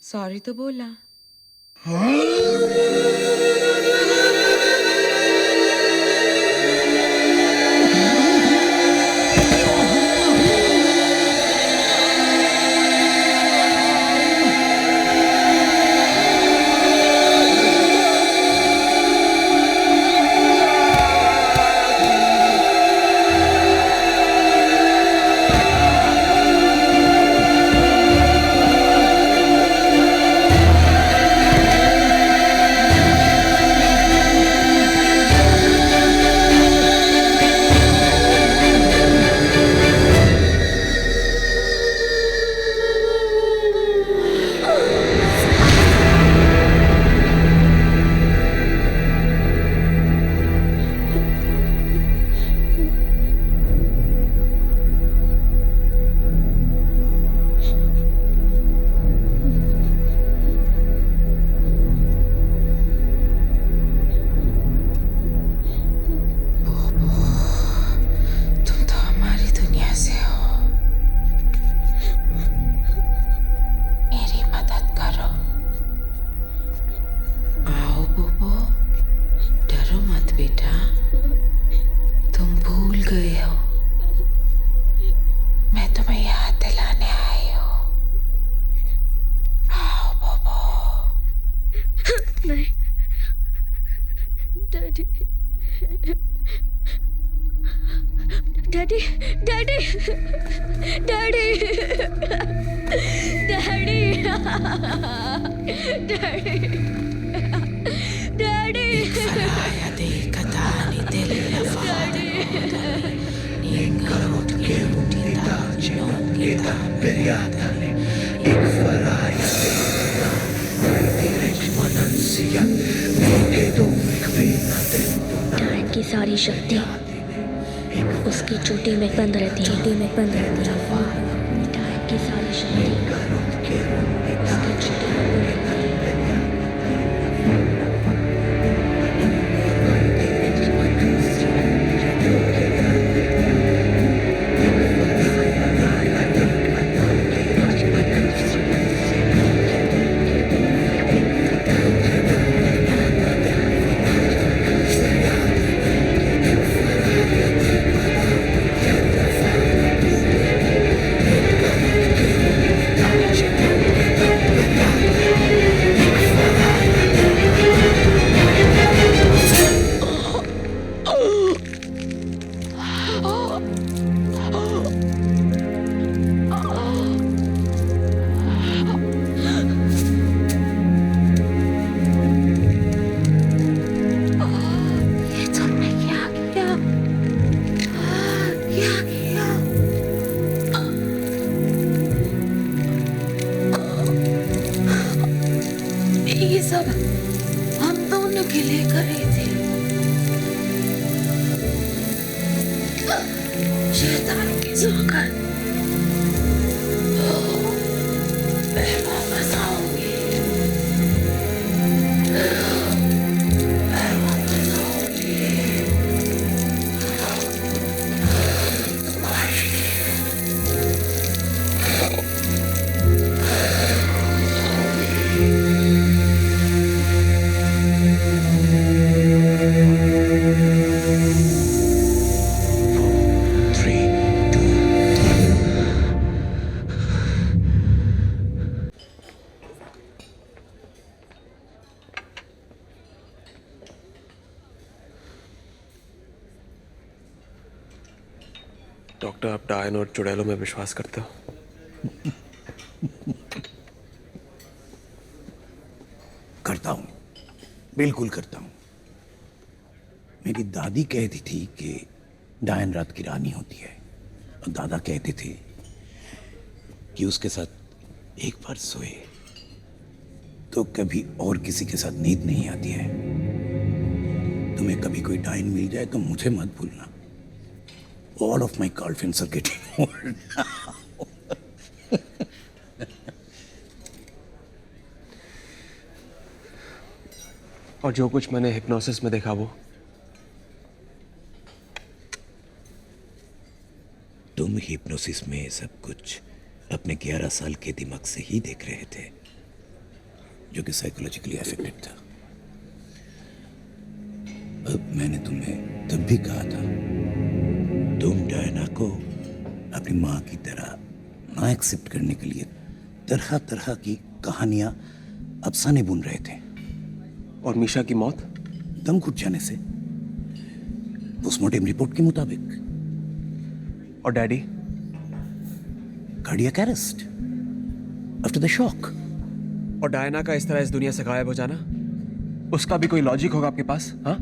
सॉरी तो बोला। Daddy daddy daddy daddy daddy daddy डायन की सारी शक्ति उसकी चोटी में बंद रहती है। डायन की सारी शक्ति उसकी चोटी में बंद रहती है। ये सब हम दोनों के लिए कर रहे थे। शैतान की जोकर मैं वापस आऊंगी। डॉक्टर, आप डायन और चुड़ैलों में विश्वास करते हो? करता हूं, बिल्कुल करता हूं। मेरी दादी कहती थी कि डायन रात की रानी होती है, और दादा कहते थे कि उसके साथ एक बार सोए तो कभी और किसी के साथ नींद नहीं आती है। तुम्हें कभी कोई डायन मिल जाए तो मुझे मत भूलना। All of my girlfriends are getting old now. और जो कुछ मैंने हिप्नोसिस में देखा वो? तुम हिप्नोसिस में सब कुछ अपने 11 साल के दिमाग से ही देख रहे थे, जो कि साइकोलॉजिकली अफेक्टेड था। अब मैंने तुम्हें तब भी कहा था, तुम डायना को अपनी माँ की तरह ना एक्सेप्ट करने के लिए तरह तरह की कहानियां अफसाने बुन रहे थे। और मीशा की मौत? दम घुट जाने से, पोस्टमार्टम रिपोर्ट के मुताबिक। और daddy? Cardiac arrest after the shock. और डायना का इस तरह इस दुनिया से गायब हो जाना, उसका भी कोई लॉजिक होगा आपके पास? हाँ?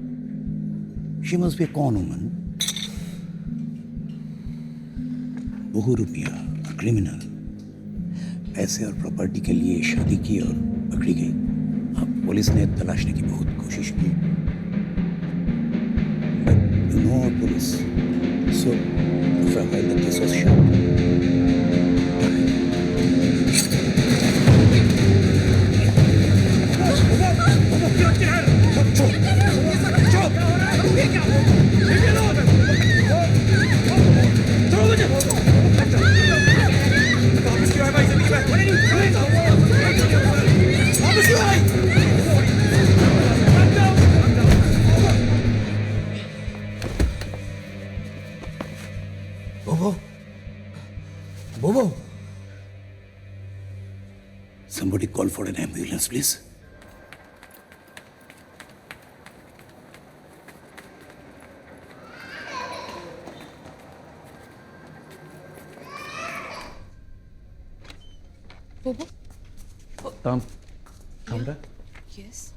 She must be a con woman, बहुरूपिया, क्रिमिनल, पैसे और प्रॉपर्टी के लिए शादी की और पकड़ी गई। अब पुलिस ने तलाशने की बहुत कोशिश की, but you know police, so file the case was shot. Bobo, somebody call for an ambulance, please. Tom, Kamra? Yes.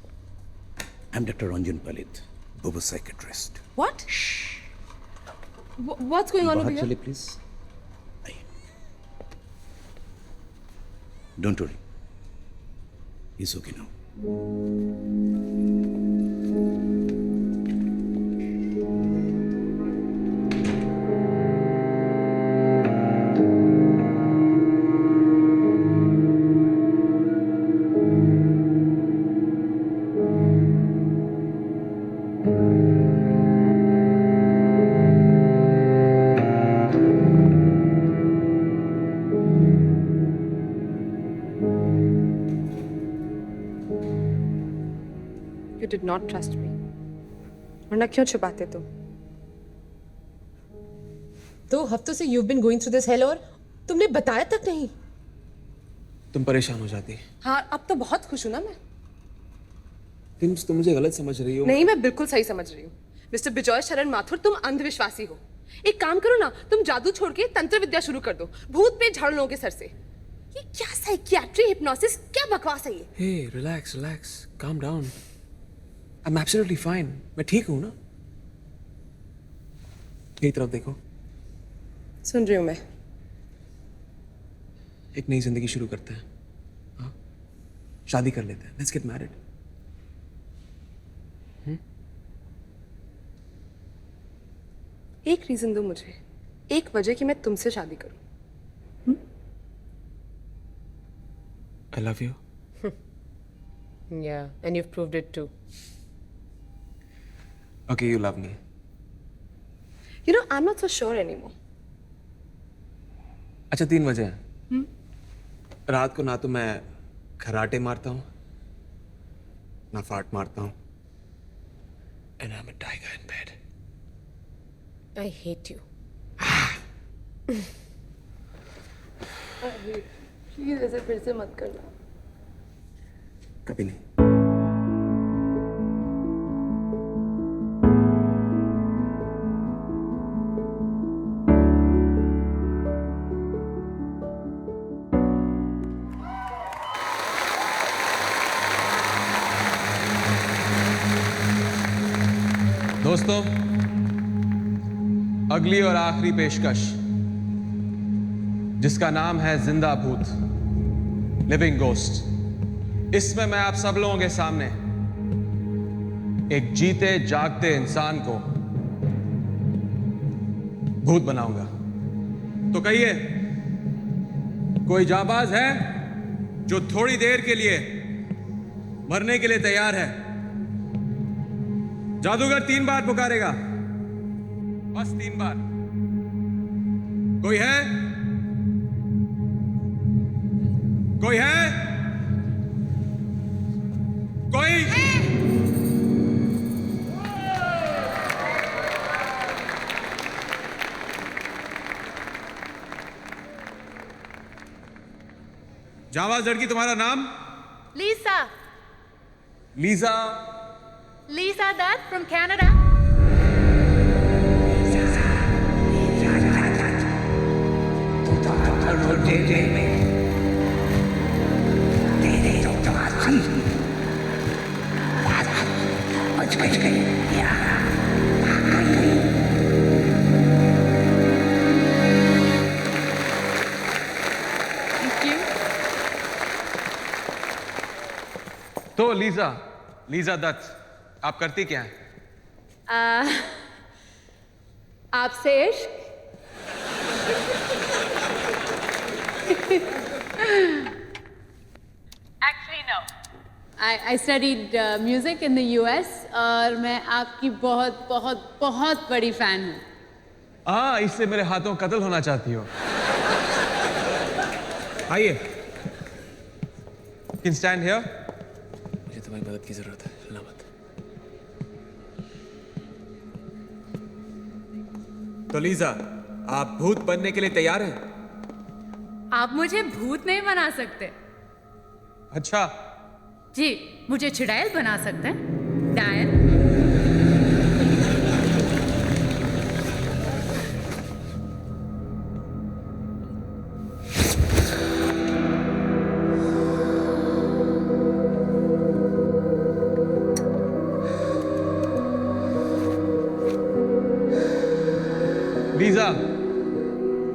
I'm Dr. Ranjan Palit, Bobo psychiatrist. What? What's going on over here? चलिए please. Don't worry. He's okay now. You did not trust me. वरना क्यों छुपाते तुम? 2 हफ्तों से you've been going through this hell और तुमने बताया तक नहीं। तुम परेशान हो जाती। हाँ, अब तो बहुत खुश हूँ ना मैं। तुम मुझे गलत समझ रही हो। नहीं, मैं बिल्कुल सही समझ रही हूँ। मिस्टर बिजॉय शरण माथुर, तुम अंधविश्वासी हो। एक काम करो ना, तुम जादू छोड़ के तंत्र विद्या शुरू कर दो। भूत पे झाड़ लो के सर से। ये क्या साइकियाट्री, हिप्नोसिस, क्या बकवास है ये? Hey, relax, calm down. I'm absolutely fine. मैं ठीक हूँ ना? मेरी तरफ देखो। सुन रही हूँ मैं। एक नई जिंदगी शुरू करते हैं। हाँ? शादी कर लेते हैं। Let's get married. एक रीजन दो मुझे, एक वजह कि मैं तुमसे शादी करूं। I love you. Yeah, and you've proved it too. Okay, you love me. You know, I'm not so sure anymore. अच्छा, 3 वजह हैं। रात को ना तो मैं खराटे मारता हूँ, ना फाट मारता हूँ। And I'm a tiger in bed. I hate you. Please ऐसे फिर से मत करना। कभी नहीं। दोस्तों, अगली और आखिरी पेशकश, जिसका नाम है जिंदा भूत, लिविंग गोस्ट। इसमें मैं आप सब लोगों के सामने एक जीते जागते इंसान को भूत बनाऊंगा। तो कहिए, कोई जाबाज है जो थोड़ी देर के लिए मरने के लिए तैयार है? जादूगर 3 बार पुकारेगा, बस 3 बार। कोई है? कोई है? कोई? जाबाज लड़की, तुम्हारा नाम? Lisa. Lisa. Lisa Dutt from Canada. तो लीजा दत्त, आप करती क्या हैं? आपसे इश्क? Actually, no. I studied music in the US और मैं आपकी बहुत बहुत बहुत बड़ी फैन हूँ। हाँ, इससे मेरे हाथों कत्ल होना चाहती हो? आइए। Can stand here? मुझे तुम्हारी मदद की जरूरत है, हिलना मत। तो लीजा, आप भूत बनने के लिए तैयार हैं? आप मुझे भूत नहीं बना सकते। अच्छा। जी, मुझे चुड़ैल बना सकते हैं। डायन। वीजा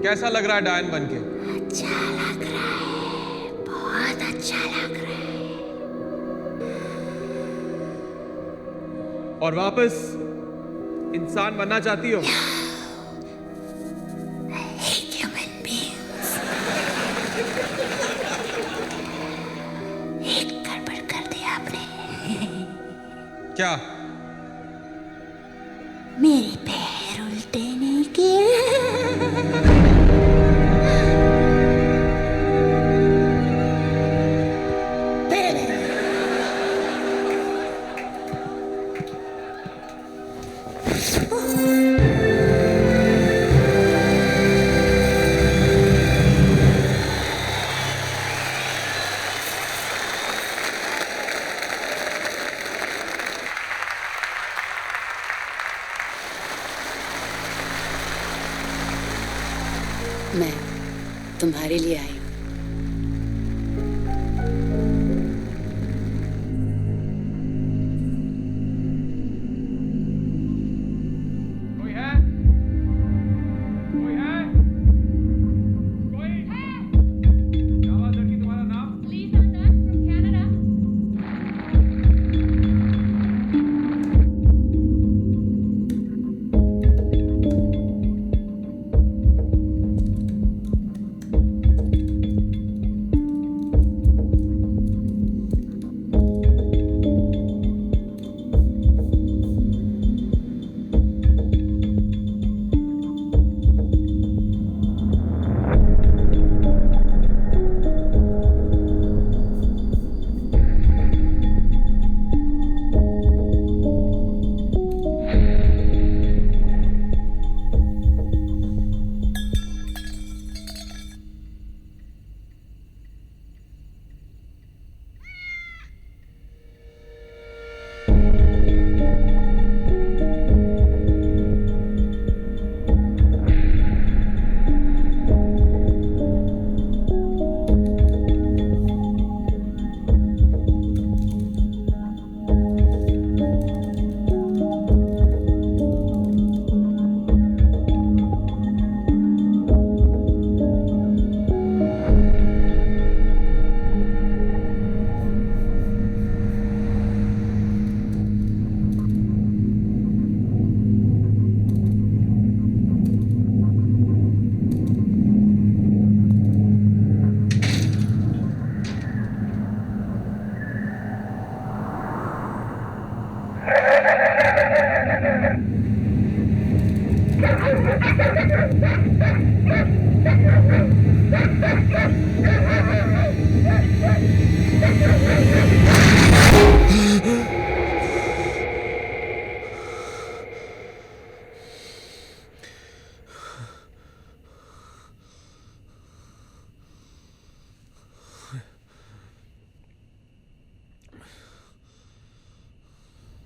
कैसा लग रहा है डायन बन के? अच्छा लग रहा है, बहुत अच्छा लग रहा है। और वापस इंसान बनना चाहती हो? एक गड़बड़ कर दिया आपने। क्या? मेरे पैर उल्टे नहीं किए। मैं तुम्हारे लिए आई हूँ।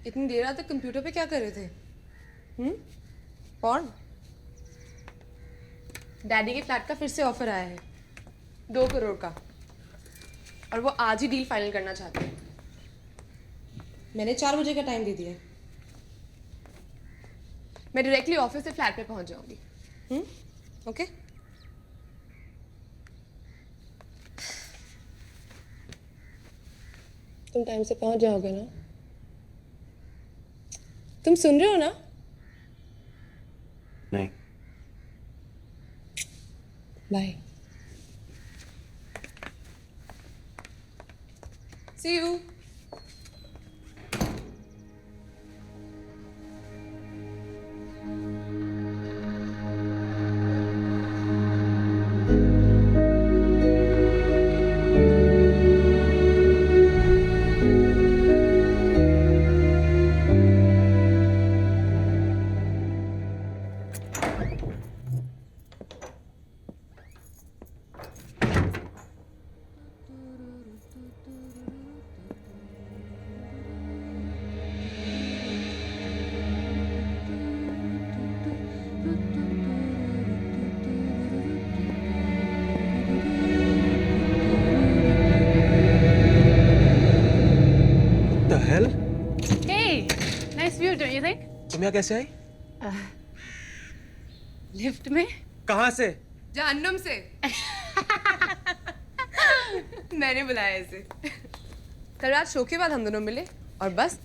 इतनी देर रात तक कंप्यूटर पे क्या कर रहे थे? पॉर्न? डैडी के फ्लैट का फिर से ऑफर आया है 2 करोड़ का, और वो आज ही डील फाइनल करना चाहते हैं। मैंने 4 बजे का टाइम दे दिया है। मैं डायरेक्टली ऑफिस से फ्लैट पे पहुंच जाऊंगी। ओके? तुम टाइम से पहुंच जाओगे ना? तुम सुन रहे हो ना? नहीं। Bye. See you. Hey, nice view, don't you think? तुम यहाँ कैसे आई? लिफ्ट में? कहाँ से? जहन्नुम से। मैंने बुलाया इसे। कल रात शो के बाद हम दोनों मिले और बस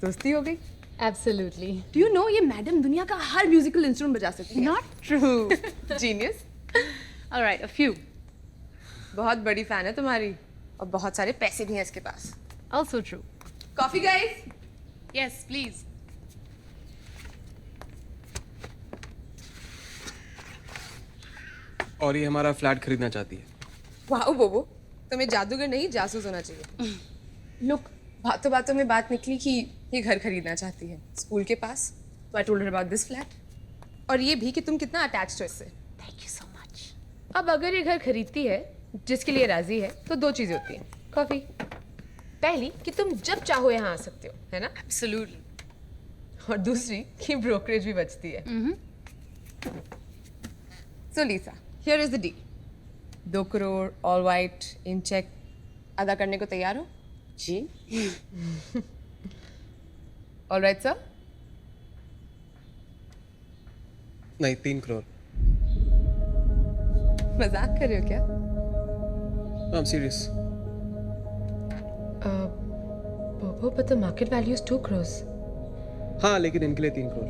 दोस्ती हो गई। Absolutely. Do you know ये मैडम दुनिया का हर म्यूजिकल इंस्ट्रूमेंट बजा सकती है। Not true. Genius. All right, a few. बहुत बड़ी फैन है तुम्हारी और बहुत सारे पैसे भी हैं इसके पास। Also true. Coffee guys? Yes, please. और ये हमारा फ्लैट खरीदना चाहती है। वाह बोबो, तुम्हें जादूगर नहीं जासूस होना चाहिए। लुक, बातों बातों में बात निकली कि ये घर खरीदना चाहती है स्कूल के पास। तो I told her about this flat और ये भी कि तुम कितना अटैच्ड हो इससे। Thank you so much. अब अगर ये घर खरीदती है जिसके लिए राजी है तो दो चीजें होती हैं। कॉफी, पहली कि तुम जब चाहो यहाँ आ सकते हो, है ना? Absolutely. और दूसरी कि ब्रोकरेज भी बचती है। So Lisa, here is the deal. 2 crore all white in cheque अदा करने को तैयार हो? जी। All right sir. नहीं, 3 करोड़। मजाक कर रहे हो क्या? I'm serious. Bobo, but the market value is 2 crores. हाँ, लेकिन इनके लिए 3 crore.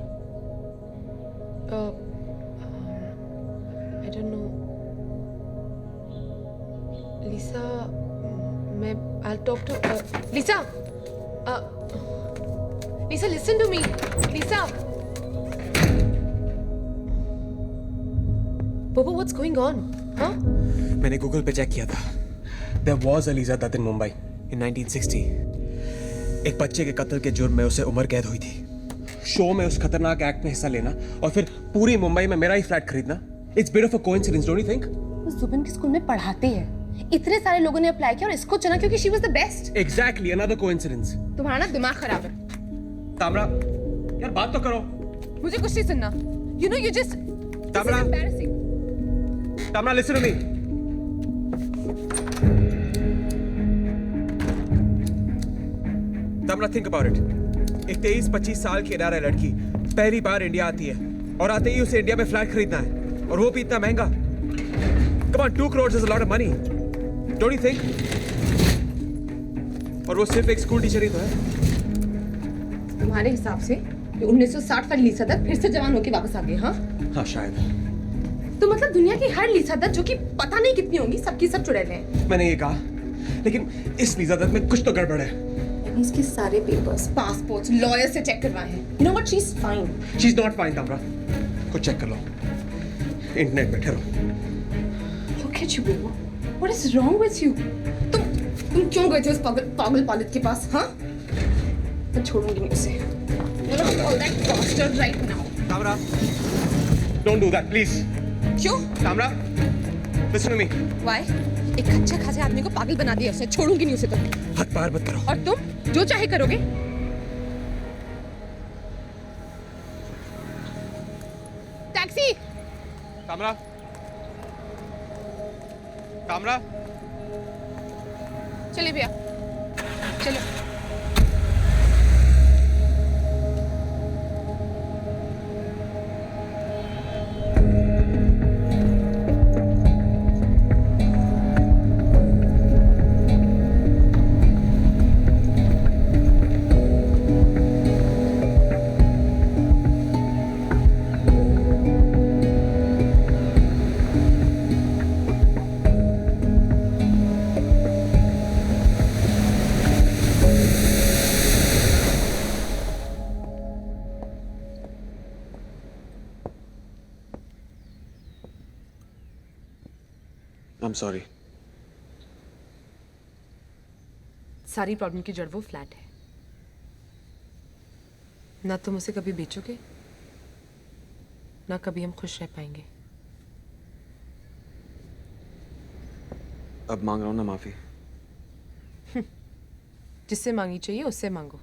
I don't know. Lisa, I'll talk to Lisa. Lisa, listen to me. Lisa. Bobo, what's going on? Huh? मैंने गूगल पे चेक किया था। There was a Lisa Dutt in Mumbai in 1960. एक बच्चे के कत्ल के जुर्म में उसे उम्र कैद हुई थी। शो में उस खतरनाक एक्ट में हिस्सा लेना और फिर पूरी मुंबई में मेरा ही फ्लैट खरीदना, it's bit of a coincidence, don't you think? Zubin के स्कूल में पढ़ाते हैं। इतने सारे लोगों ने अप्लाई किया और इसको चुना क्योंकि she was the best. Exactly, another coincidence. तुम्हारा ना दिमाग खराब है। तामरा, यार बात तो करो। मुझे कुछ नहीं सुनना। You know, you just तामरा, embarrassing. तामरा, listen to me. तामरा, think about it. एक 23-25 साल की अडारा लड़की पहली बार इंडिया आती है और आते ही उसे इंडिया में फ्लैट खरीदना है और वो भी इतना महंगा। Come on, 2 crores is a lot of money. Don't you think? और वो सिर्फ एक स्कूल टीचर ही तो है। तुम्हारे हिसाब से ये 1960 वाली लीसा दत्त फिर से जवान होके वापस आ गई, हाँ? हाँ, शायद। तो मतलब दुनिया की हर लीसा दत्त जो कि पता नहीं कितनी होंगी, सबकी सब चुड़ैल हैं। मैंने ये कहा, लेकिन इस लीसा दत्त में कुछ तो गड़बड़ है। इसके सारे पेपर्स, पासपोर्ट्स लॉयर से चेक करवाए हैं। You know what? She's fine. She's not fine, तामरा। खुद चेक कर लो। इंटरनेट पे ठहरो। Look at you, Bobo. What is wrong with you? तुम क्यों गए थे उस पागल पालित के पास, हाँ? मैं छोड़ूंगी नहीं उसे। You know all that bastard right now. तामरा, don't do that, please. क्यों? तामरा, listen to me. Why? एक अच्छे खासे आदमी को पागल बना दिया उसे। छोड़ूंगी नहीं उसे तो। हाथ पार मत करो। और तुम जो चाहे करोगे। टैक्सी। तामरा, तामरा, चलिए भैया, चलो। I'm sorry. सारी प्रॉब्लम की जड़ वो फ्लैट है। ना तुम उसे कभी बेचोगे, ना कभी हम खुश रह पाएंगे। अब मांग रहा हूं ना माफी। जिससे मांगी चाहिए उससे मांगो।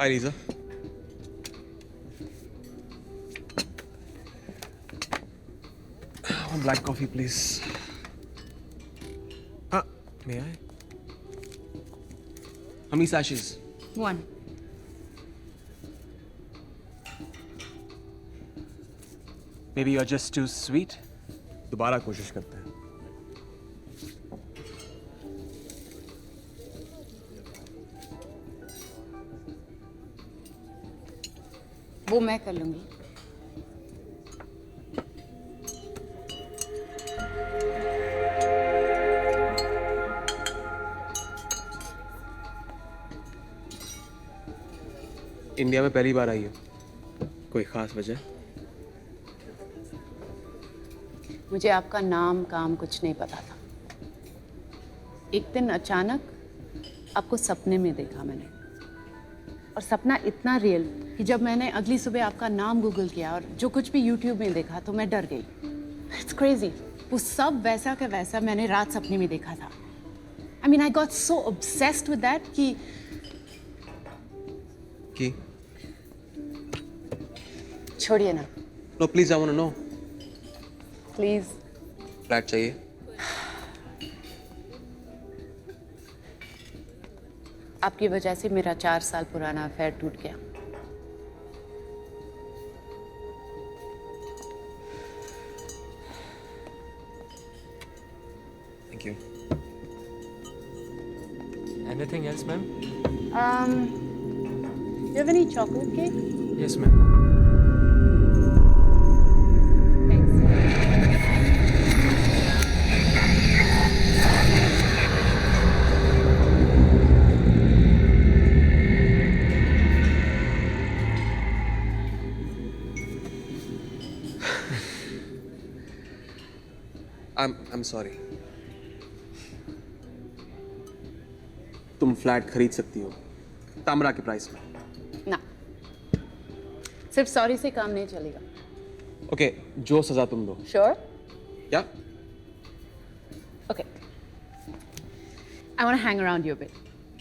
Hi, Lisa. One black coffee, please. May I? How many sashes? 1. Maybe you're just too sweet. दोबारा कोशिश करते हैं. वो मैं कर लूंगी. इंडिया में पहली बार आई हो. कोई खास वजह? मुझे आपका नाम काम कुछ नहीं पता था. एक दिन अचानक आपको सपने में देखा मैंने. और सपना इतना रियल कि जब मैंने अगली सुबह आपका नाम गूगल किया और जो कुछ भी यूट्यूब में देखा तो मैं डर गई. It's crazy. वो सब वैसा का वैसा मैंने रात सपने में देखा था. I mean I got so obsessed with that कि छोड़िए ना. No please, I want to know. Please. Flat चाहिए. आपकी वजह से मेरा 4 साल पुराना अफेयर टूट गया. Thank you. Anything else, ma'am? Do you have any chocolate cake? Yes, ma'am. I'm sorry. तुम फ्लैट खरीद सकती हो तामरा के प्राइस में. ना, सिर्फ सॉरी से काम नहीं चलेगा. ओके, जो सजा तुम दो. Sure? Yeah? Okay. I want to hang around you a bit.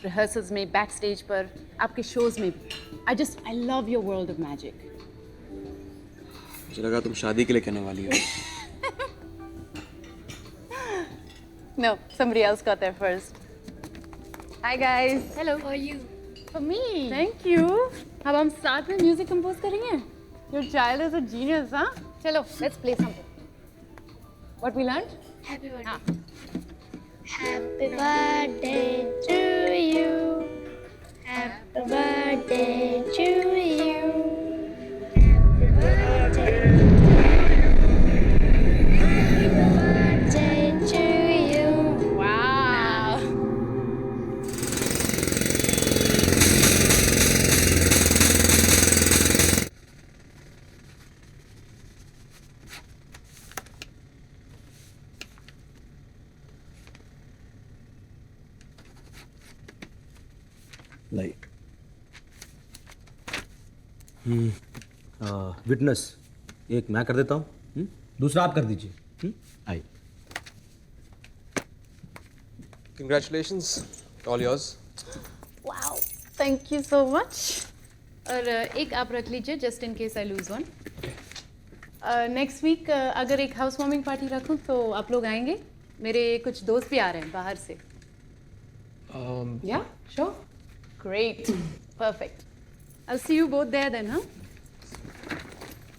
Rehearsals में, बैक स्टेज पर, आपके शोज में भी. I love your world of magic. मुझे लगा तुम शादी के लिए कहने वाली हो. No, somebody else got there first. Hi guys. Hello. How are you? For me. Thank you. अब हम साथ में म्यूजिक कंपोज करेंगे. Your child is a genius, huh? चलो, let's play something. What we learned? Happy birthday. Happy birthday to you. Happy birthday to you. Happy birthday. Like witness एक मैं कर देता हूँ, दूसरा आप कर दीजिए. आई. Congratulations, all yours. Wow, thank you so much. और एक आप रख लीजिए just in case I lose one. Next week अगर एक हाउस वार्मिंग पार्टी रखूं तो आप लोग आएंगे. मेरे कुछ दोस्त भी आ रहे हैं बाहर से. Yeah, sure. Great. Perfect. I'll see you both there then, huh?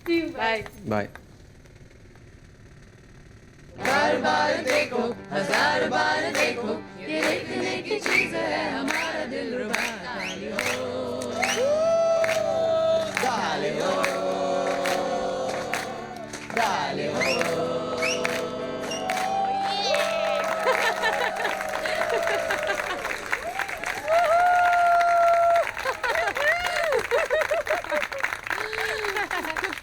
See you. Bye. Bye. बार बार देखो, हजार बार देखो, ये देखने की चीज है हमारा दिलरुबा. डाली हो, डाली हो, डाली हो.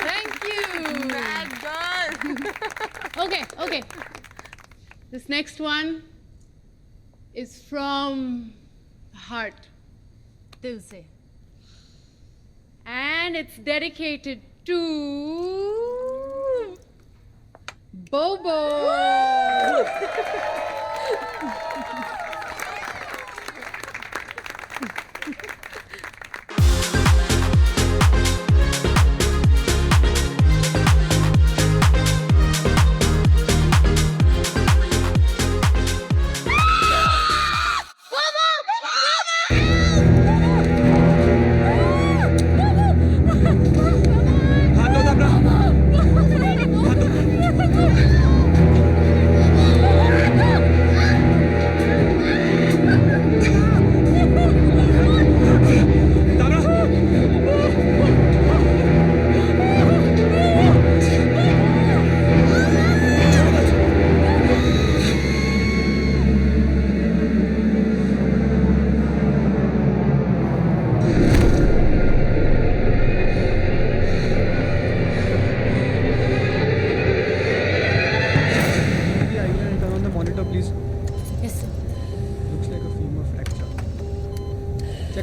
Thank you. Bad girl. Okay. This next one is from the heart, Dil Se. And it's dedicated to Bobo.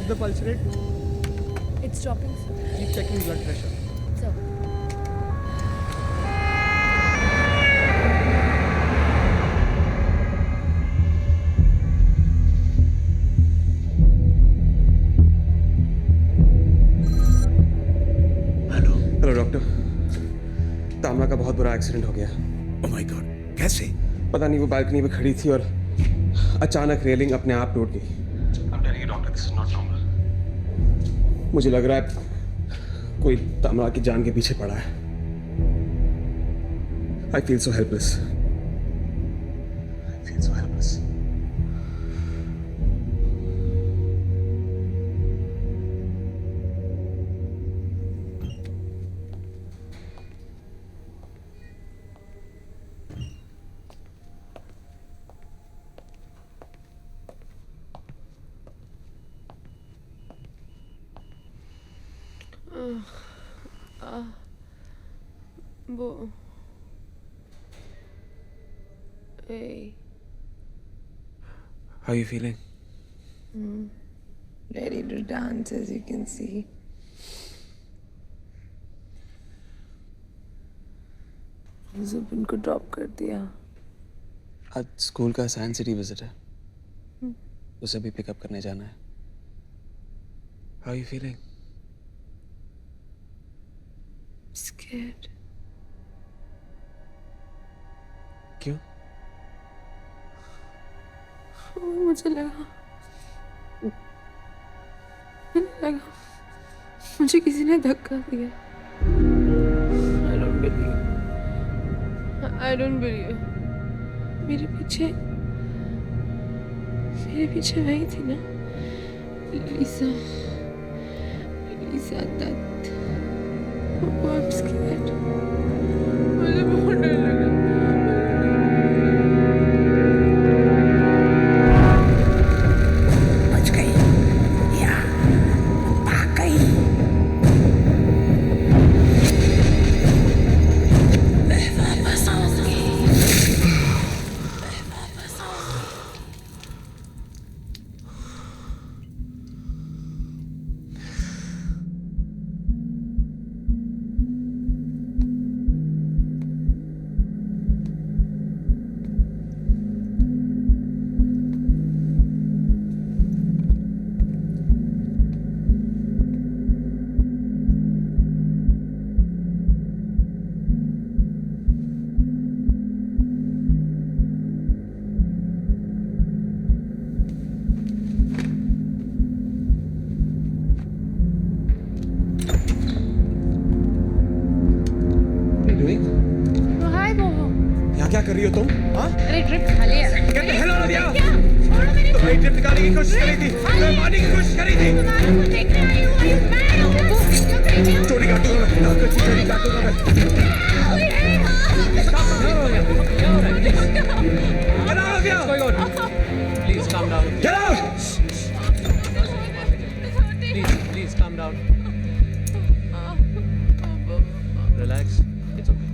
the pulse rate? It's dropping, sir. Keep checking blood pressure. Sir. Hello doctor, तामला का बहुत बुरा accident हो गया। Oh my God, कैसे? पता नहीं, वो बालकनी में खड़ी थी और अचानक रेलिंग अपने आप टूट गई। I'm telling you, doctor, this is not normal। मुझे लग रहा है कोई तामला की जान के पीछे पड़ा है। I feel so helpless। I feel so helpless। वो Hey. How are you feeling? Ready to dance, as you can see. Zubin को ड्रॉप कर दिया। आज स्कूल का साइंस सिटी विजिट है, उसे भी पिकअप करने जाना है। How are you feeling? Scared. क्यों? मुझे लगा मुझे किसी ने धक्का दिया। I don't believe। मेरे पीछे वही थी ना, लीसा दत्त। I'm scared। मुझे बहुत डर लगा। क्या कर रही हो तुम? हाँ? अरे ड्रिप खा ले यार। Get the hell out of here! तुम्हारी ड्रिप निकालने की कोशिश करी थी, मारने की कोशिश करी थी। चोरी काटूंगा मैं, चोरी काटूंगा मैं। Get out of here! What's going on? Please calm down. Get out! Please calm down. Relax. It's okay.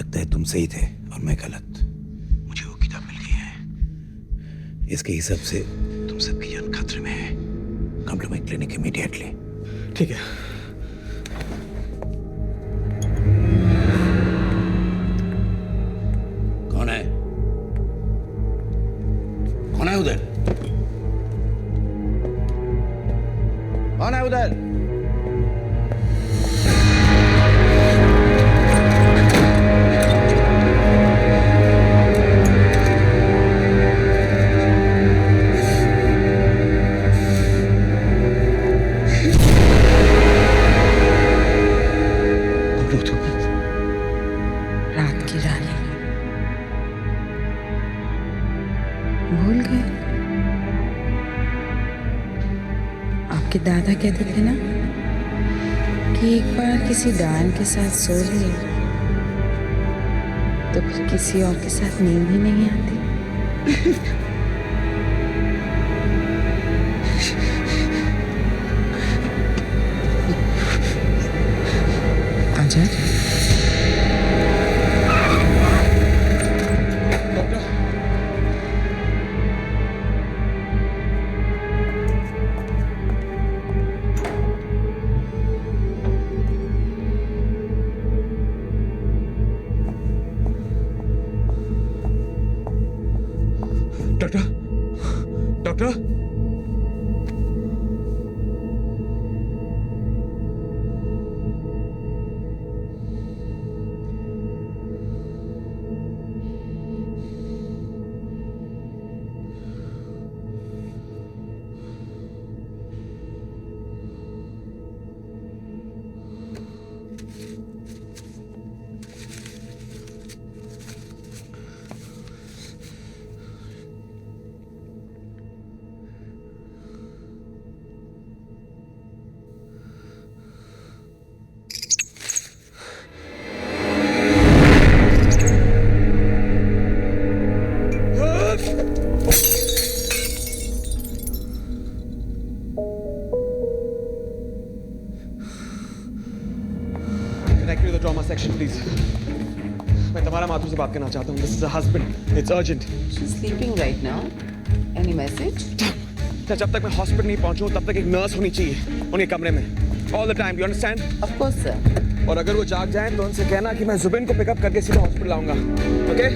लगता है तुम सही थे और मैं गलत। मुझे वो किताब मिल गई है, इसके हिसाब से तुम सबकी जान खतरे में है। Come to my clinic immediately. ठीक है। कौन है? कौन है उधर? कौन है उधर? भूल गए? आप आपके दादा कहते थे ना कि एक बार किसी डायन के साथ सो लिए तो फिर किसी और के साथ नींद ही नहीं आती। आजा। Doctor doctor Connect me to the trauma section, please. मैं तुम्हारा माथुर से बात करना चाहता हूँ. This is her husband. It's urgent. She's sleeping right now. Any message? जब तक मैं हॉस्पिटल नहीं पहुँचूँ तब तक एक नर्स होनी चाहिए उनके कमरे में. All the time. Do you understand? Of course, sir. और अगर वो जाग जाएं तो उनसे कहना कि मैं जुबैन को पिकअप करके सीधा हॉस्पिटल आऊँगा. Okay?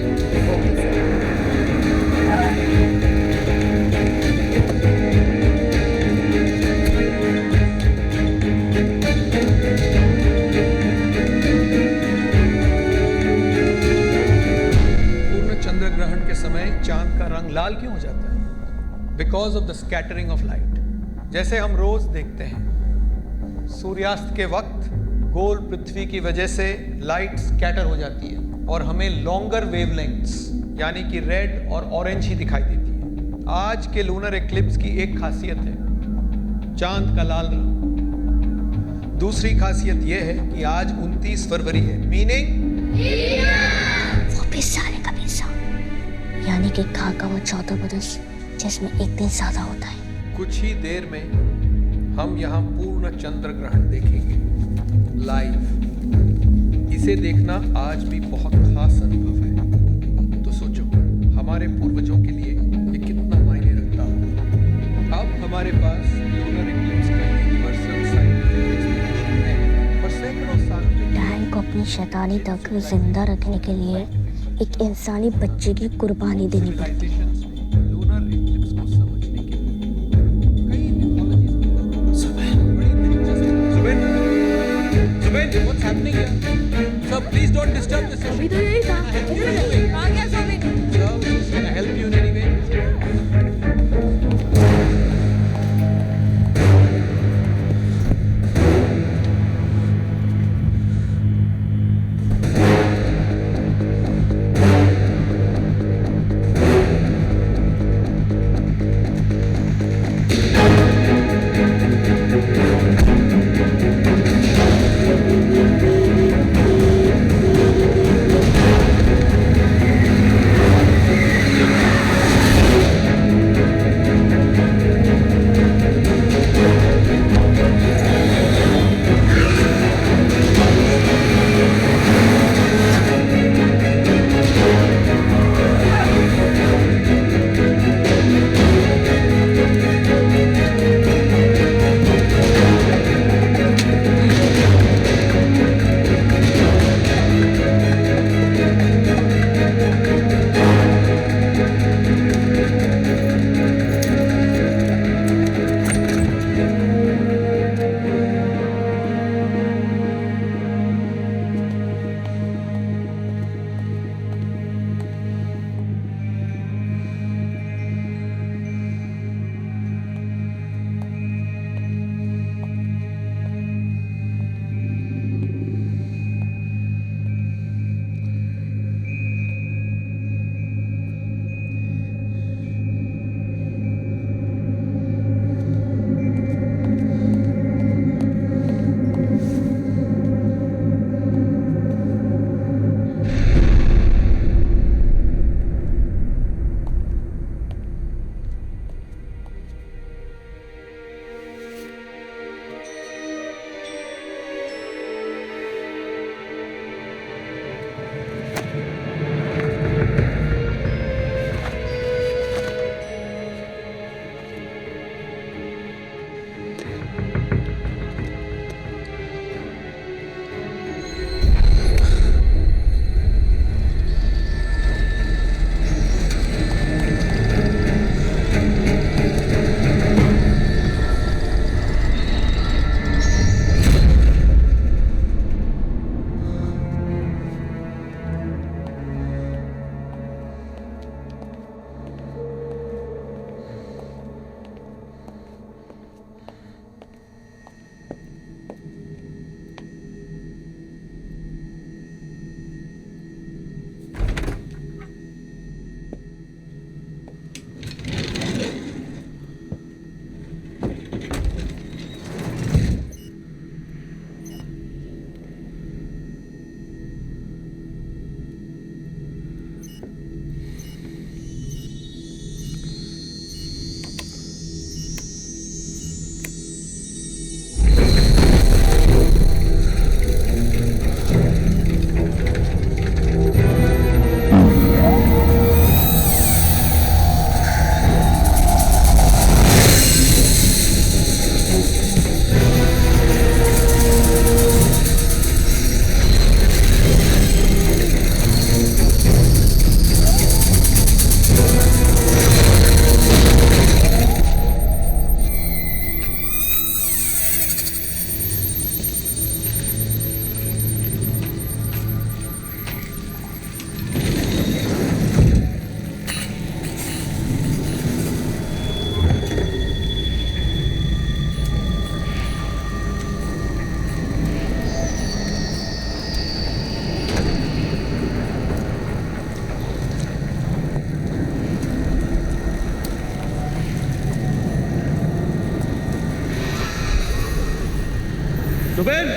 Okay, sir. चंद्र ग्रहण के समय चांद का रंग लाल क्यों हो जाता है? Because of the scattering of light. जैसे हम रोज देखते हैं सूर्यास्त के वक्त गोल पृथ्वी की वजह से लाइट स्कैटर हो जाती है और हमें लॉन्गर वेवलेंथ्स यानी कि रेड और ऑरेंज ही दिखाई देती है. आज के लूनर एक्लिप्स की एक खासियत है चांद का लाल रंग. दूसरी खासियत यह है कि आज 29 फरवरी है. मीनिंग वो भी सारे का पैसा यानी कि खा का वो 14 बरस जिसमें एक दिन ज्यादा होता है. कुछ ही देर में हम यहाँ पूर्ण चंद्र ग्रहण देखेंगे लाइव. इसे देखना आज भी बहुत खास अनुभव है. तो सोचो हमारे पूर्वजों के लिए ये कितना मायने रखता होगा. अब हमारे पास लूनर एक्लिप्स का यूनिवर्सल साइंटिफिक एक्सप्लेनेशन है और सैकड़ों साल डायन को अपनी शैतानी तक जिंदा रखने के लिए एक इंसानी बच्चे की कुर्बानी देनी पड़ती है. What's happening here? Sir, please don't disturb the session. अभी तो यही था. कहाँ गया सोबे? Sir, can I help you in any way? Jubin!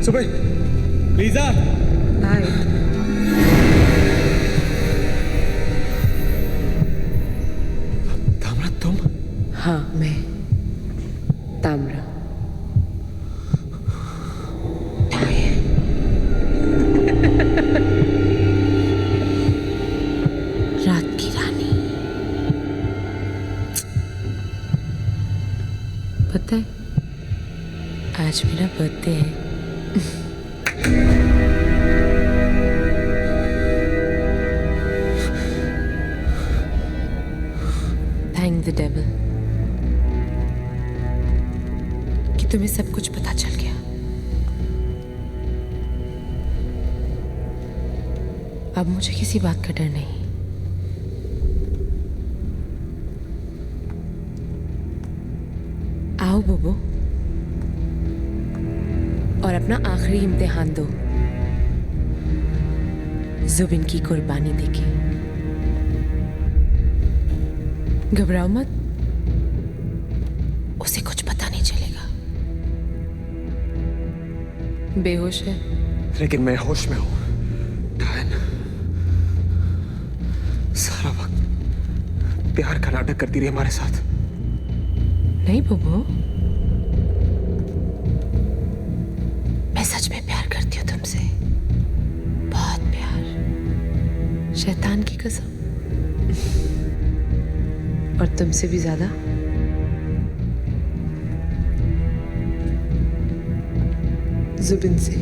सुबह लीजा हाय ताम्रा तुम? हाँ मैं ताम्रा। रात की रानी। पता है आज मेरा बर्थडे है। थैंक द डेविल कि तुम्हें सब कुछ पता चल गया। अब मुझे किसी बात का डर नहीं। आओ बुबू और अपना आखिरी इम्तिहान दो जुबिन की कुर्बानी देके। घबराओ मत, उसे कुछ पता नहीं चलेगा। बेहोश है लेकिन मैं होश में हूं। डायन सारा वक्त प्यार का नाटक करती रही हमारे साथ। नहीं बुबू, मैं सच में प्यार करती हूँ तुमसे, बहुत प्यार, शैतान की कसम। और तुमसे भी ज्यादा। जुबिन से।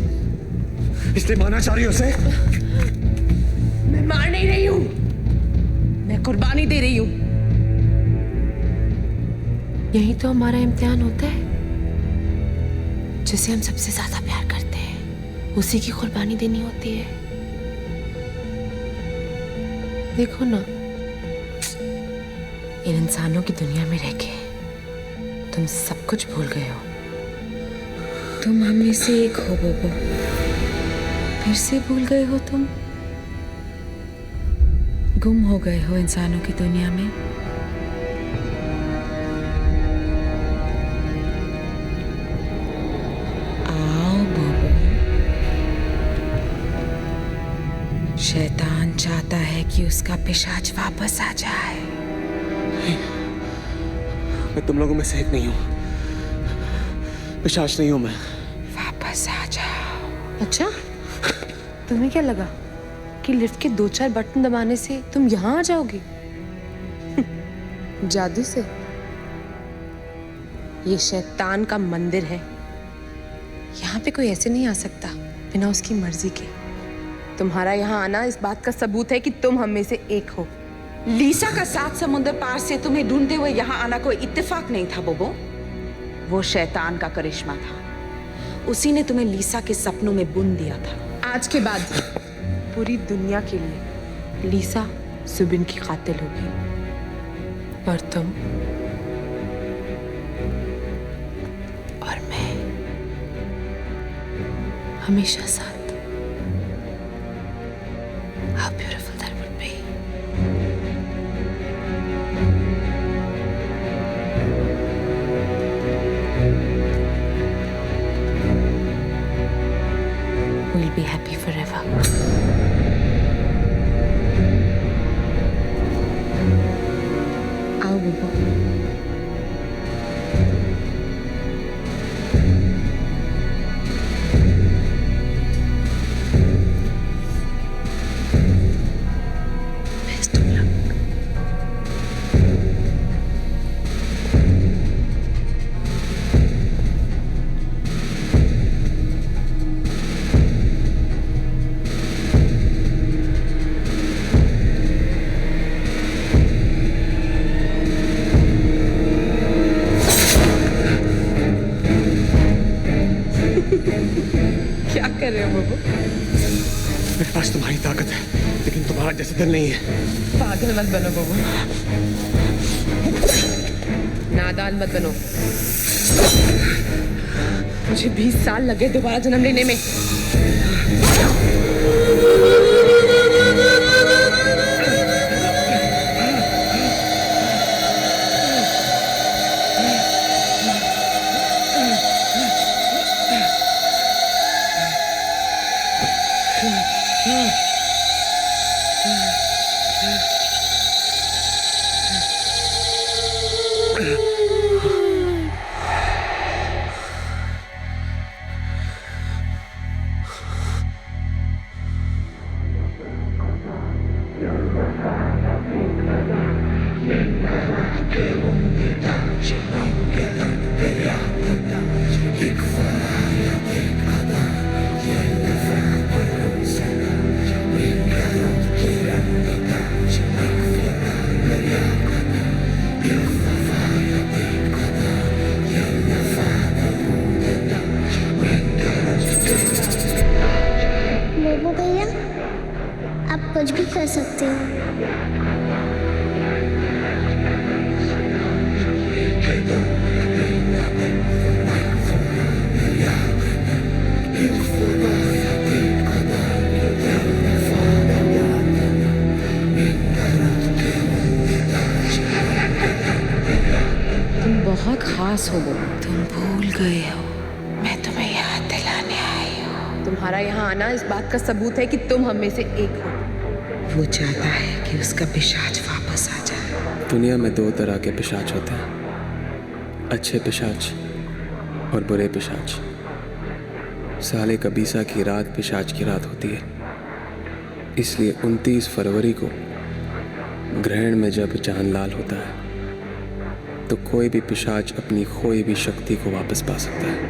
इसलिए मारना चाह रही हो उसे? मैं मार नहीं रही हूं, मैं कुर्बानी दे रही हूं। यही तो हमारा इम्तिहान होता है। जिसे हम सबसे ज्यादा प्यार करते हैं उसी की कुर्बानी देनी होती है। देखो ना, इन इंसानों की दुनिया में रह के तुम सब कुछ भूल गए हो। तुम हम में से एक हो बोबो, फिर से भूल गए हो। तुम गुम हो गए हो इंसानों की दुनिया में। आओ बोबो, शैतान चाहता है कि उसका पिशाच वापस आ जाए। मैं तुम लोगों में से एक नहीं हूं, पिशाच नहीं हूं मैं। वापस आ जाओ। अच्छा, तुम्हें क्या लगा कि लिफ्ट के 2-4 बटन दबाने से तुम यहाँ आ जाओगे? जादू से? ये शैतान का मंदिर है, यहाँ पे कोई ऐसे नहीं आ सकता बिना उसकी मर्जी के। तुम्हारा यहाँ आना इस बात का सबूत है कि तुम हम में से एक हो। लीसा का 7 समुंदर पार से तुम्हें ढूंढते हुए यहाँ आना कोई इत्तेफाक नहीं था बोबो, वो शैतान का करिश्मा था। उसी ने तुम्हें लीसा के सपनों में बुन दिया था। आज के बाद पूरी दुनिया के लिए लीसा जुबिन की कातिल होगी और तुम और मैं हमेशा साथ। How beautiful that would be. We'll be happy forever. आओ बुबू। कर रहे हो बबू? मेरे पास तुम्हारी ताकत है लेकिन तुम्हारा जैसा दिल नहीं है। पागल मत बनो बबू, नादान मत बनो। मुझे 20 साल लगे दोबारा जन्म लेने में। बोबो भैया, आप कुछ भी कर सकते हो। तुम बहुत खास हो वो। तुम भूल गए हो मैं तुम्हें याद दिलाने आई हूँ। तुम्हारा यहाँ आना इस बात का सबूत है कि तुम हम में से एक हो। वो चाहता है कि उसका पिशाच वापस आ जाए। दुनिया में दो तरह के पिशाच होते हैं, अच्छे पिशाच और बुरे पिशाच। साले कबीसा की रात पिशाच की रात होती है, इसलिए 29 फरवरी को ग्रहण में जब चांद लाल होता है तो कोई भी पिशाच अपनी खोई हुई शक्ति को वापस पा सकता है।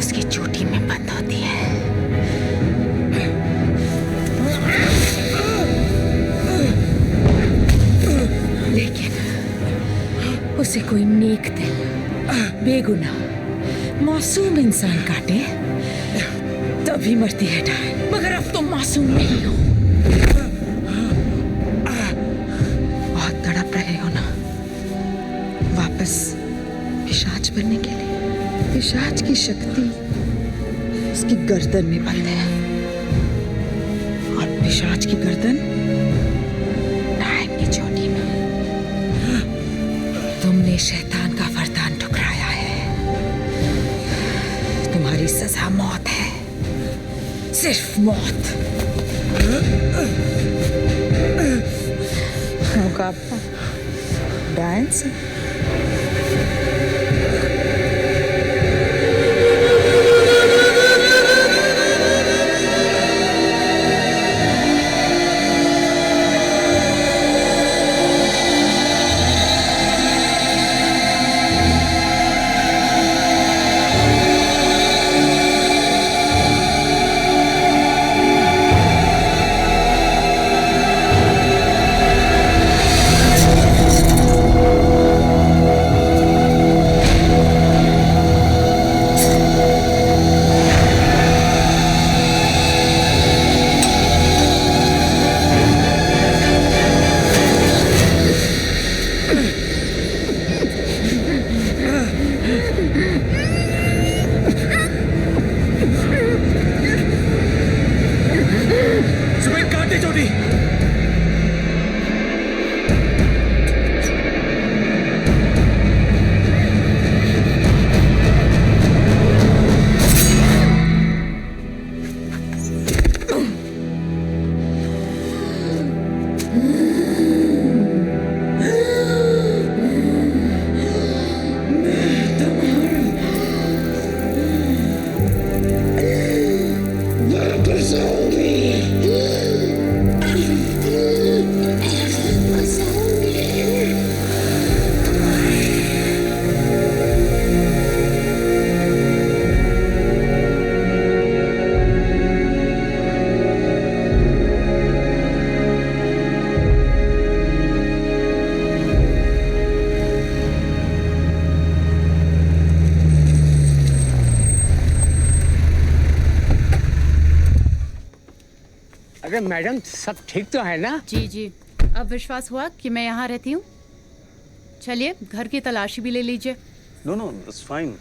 उसकी चोटी में बंद होती है। लेकिन उसे कोई नेक दिल, बेगुनाह मासूम इंसान काटे तभी मरती है डायन। मगर अब तुम मासूम नहीं हो, बहुत तड़प रहे हो ना वापस पिशाच बनने के लिए। पिशाच की शक्ति उसकी गर्दन में बंद है, और पिशाच की गर्दन डायन की चोटी में। तुमने शैतान का वरदान ठुकराया है, तुम्हारी सजा मौत है, सिर्फ मौत। मुकाबला डायन से। अरे मैडम, सब ठीक तो है ना? जी जी, अब विश्वास हुआ कि मैं यहाँ रहती हूँ। चलिए घर की तलाशी भी ले लीजिए। No no, that's fine.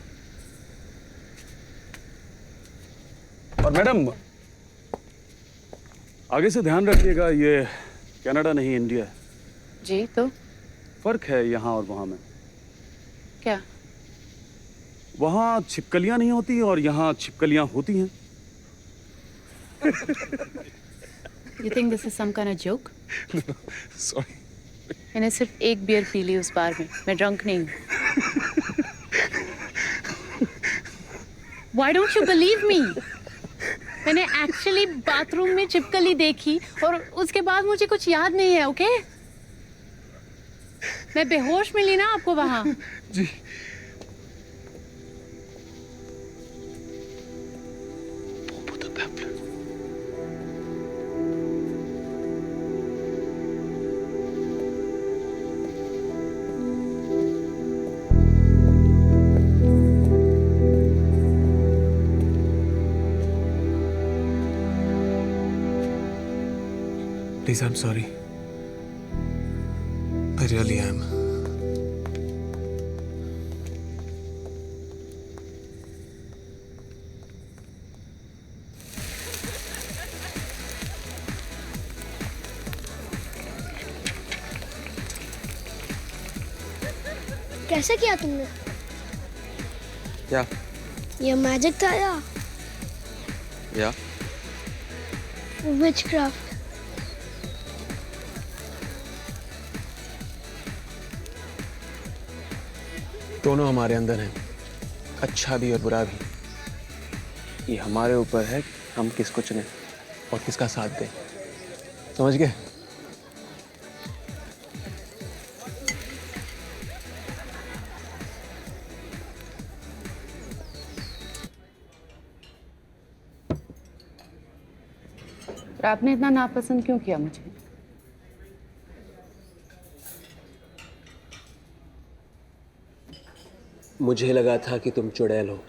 और मैडम आगे से ध्यान रखिएगा, ये कनाडा नहीं इंडिया है। जी, तो फर्क है यहाँ और वहाँ में। क्या? वहाँ छिपकलियाँ नहीं होती और यहाँ छिपकलियाँ होती हैं। You think this is some kind of joke? Sorry. मैंने सिर्फ एक बियर पी ली उस बार में, मैं ड्रंक नहीं हूँ। Why don't you believe me? मैंने एक्चुअली बाथरूम में छिपकली देखी और उसके बाद मुझे कुछ याद नहीं है, ओके? मैं बेहोश मिली ना आपको वहाँ। जी। Please, I'm sorry. I really am. कैसे किया तुमने? क्या? ये मैजिक था या विचक्राफ्ट? दोनों हमारे अंदर हैं, अच्छा भी और बुरा भी। ये हमारे ऊपर है कि हम किसको चुनें और किसका साथ दें। समझ गए? पर आपने इतना नापसंद क्यों किया मुझे? मुझे लगा था कि तुम चुड़ैल हो।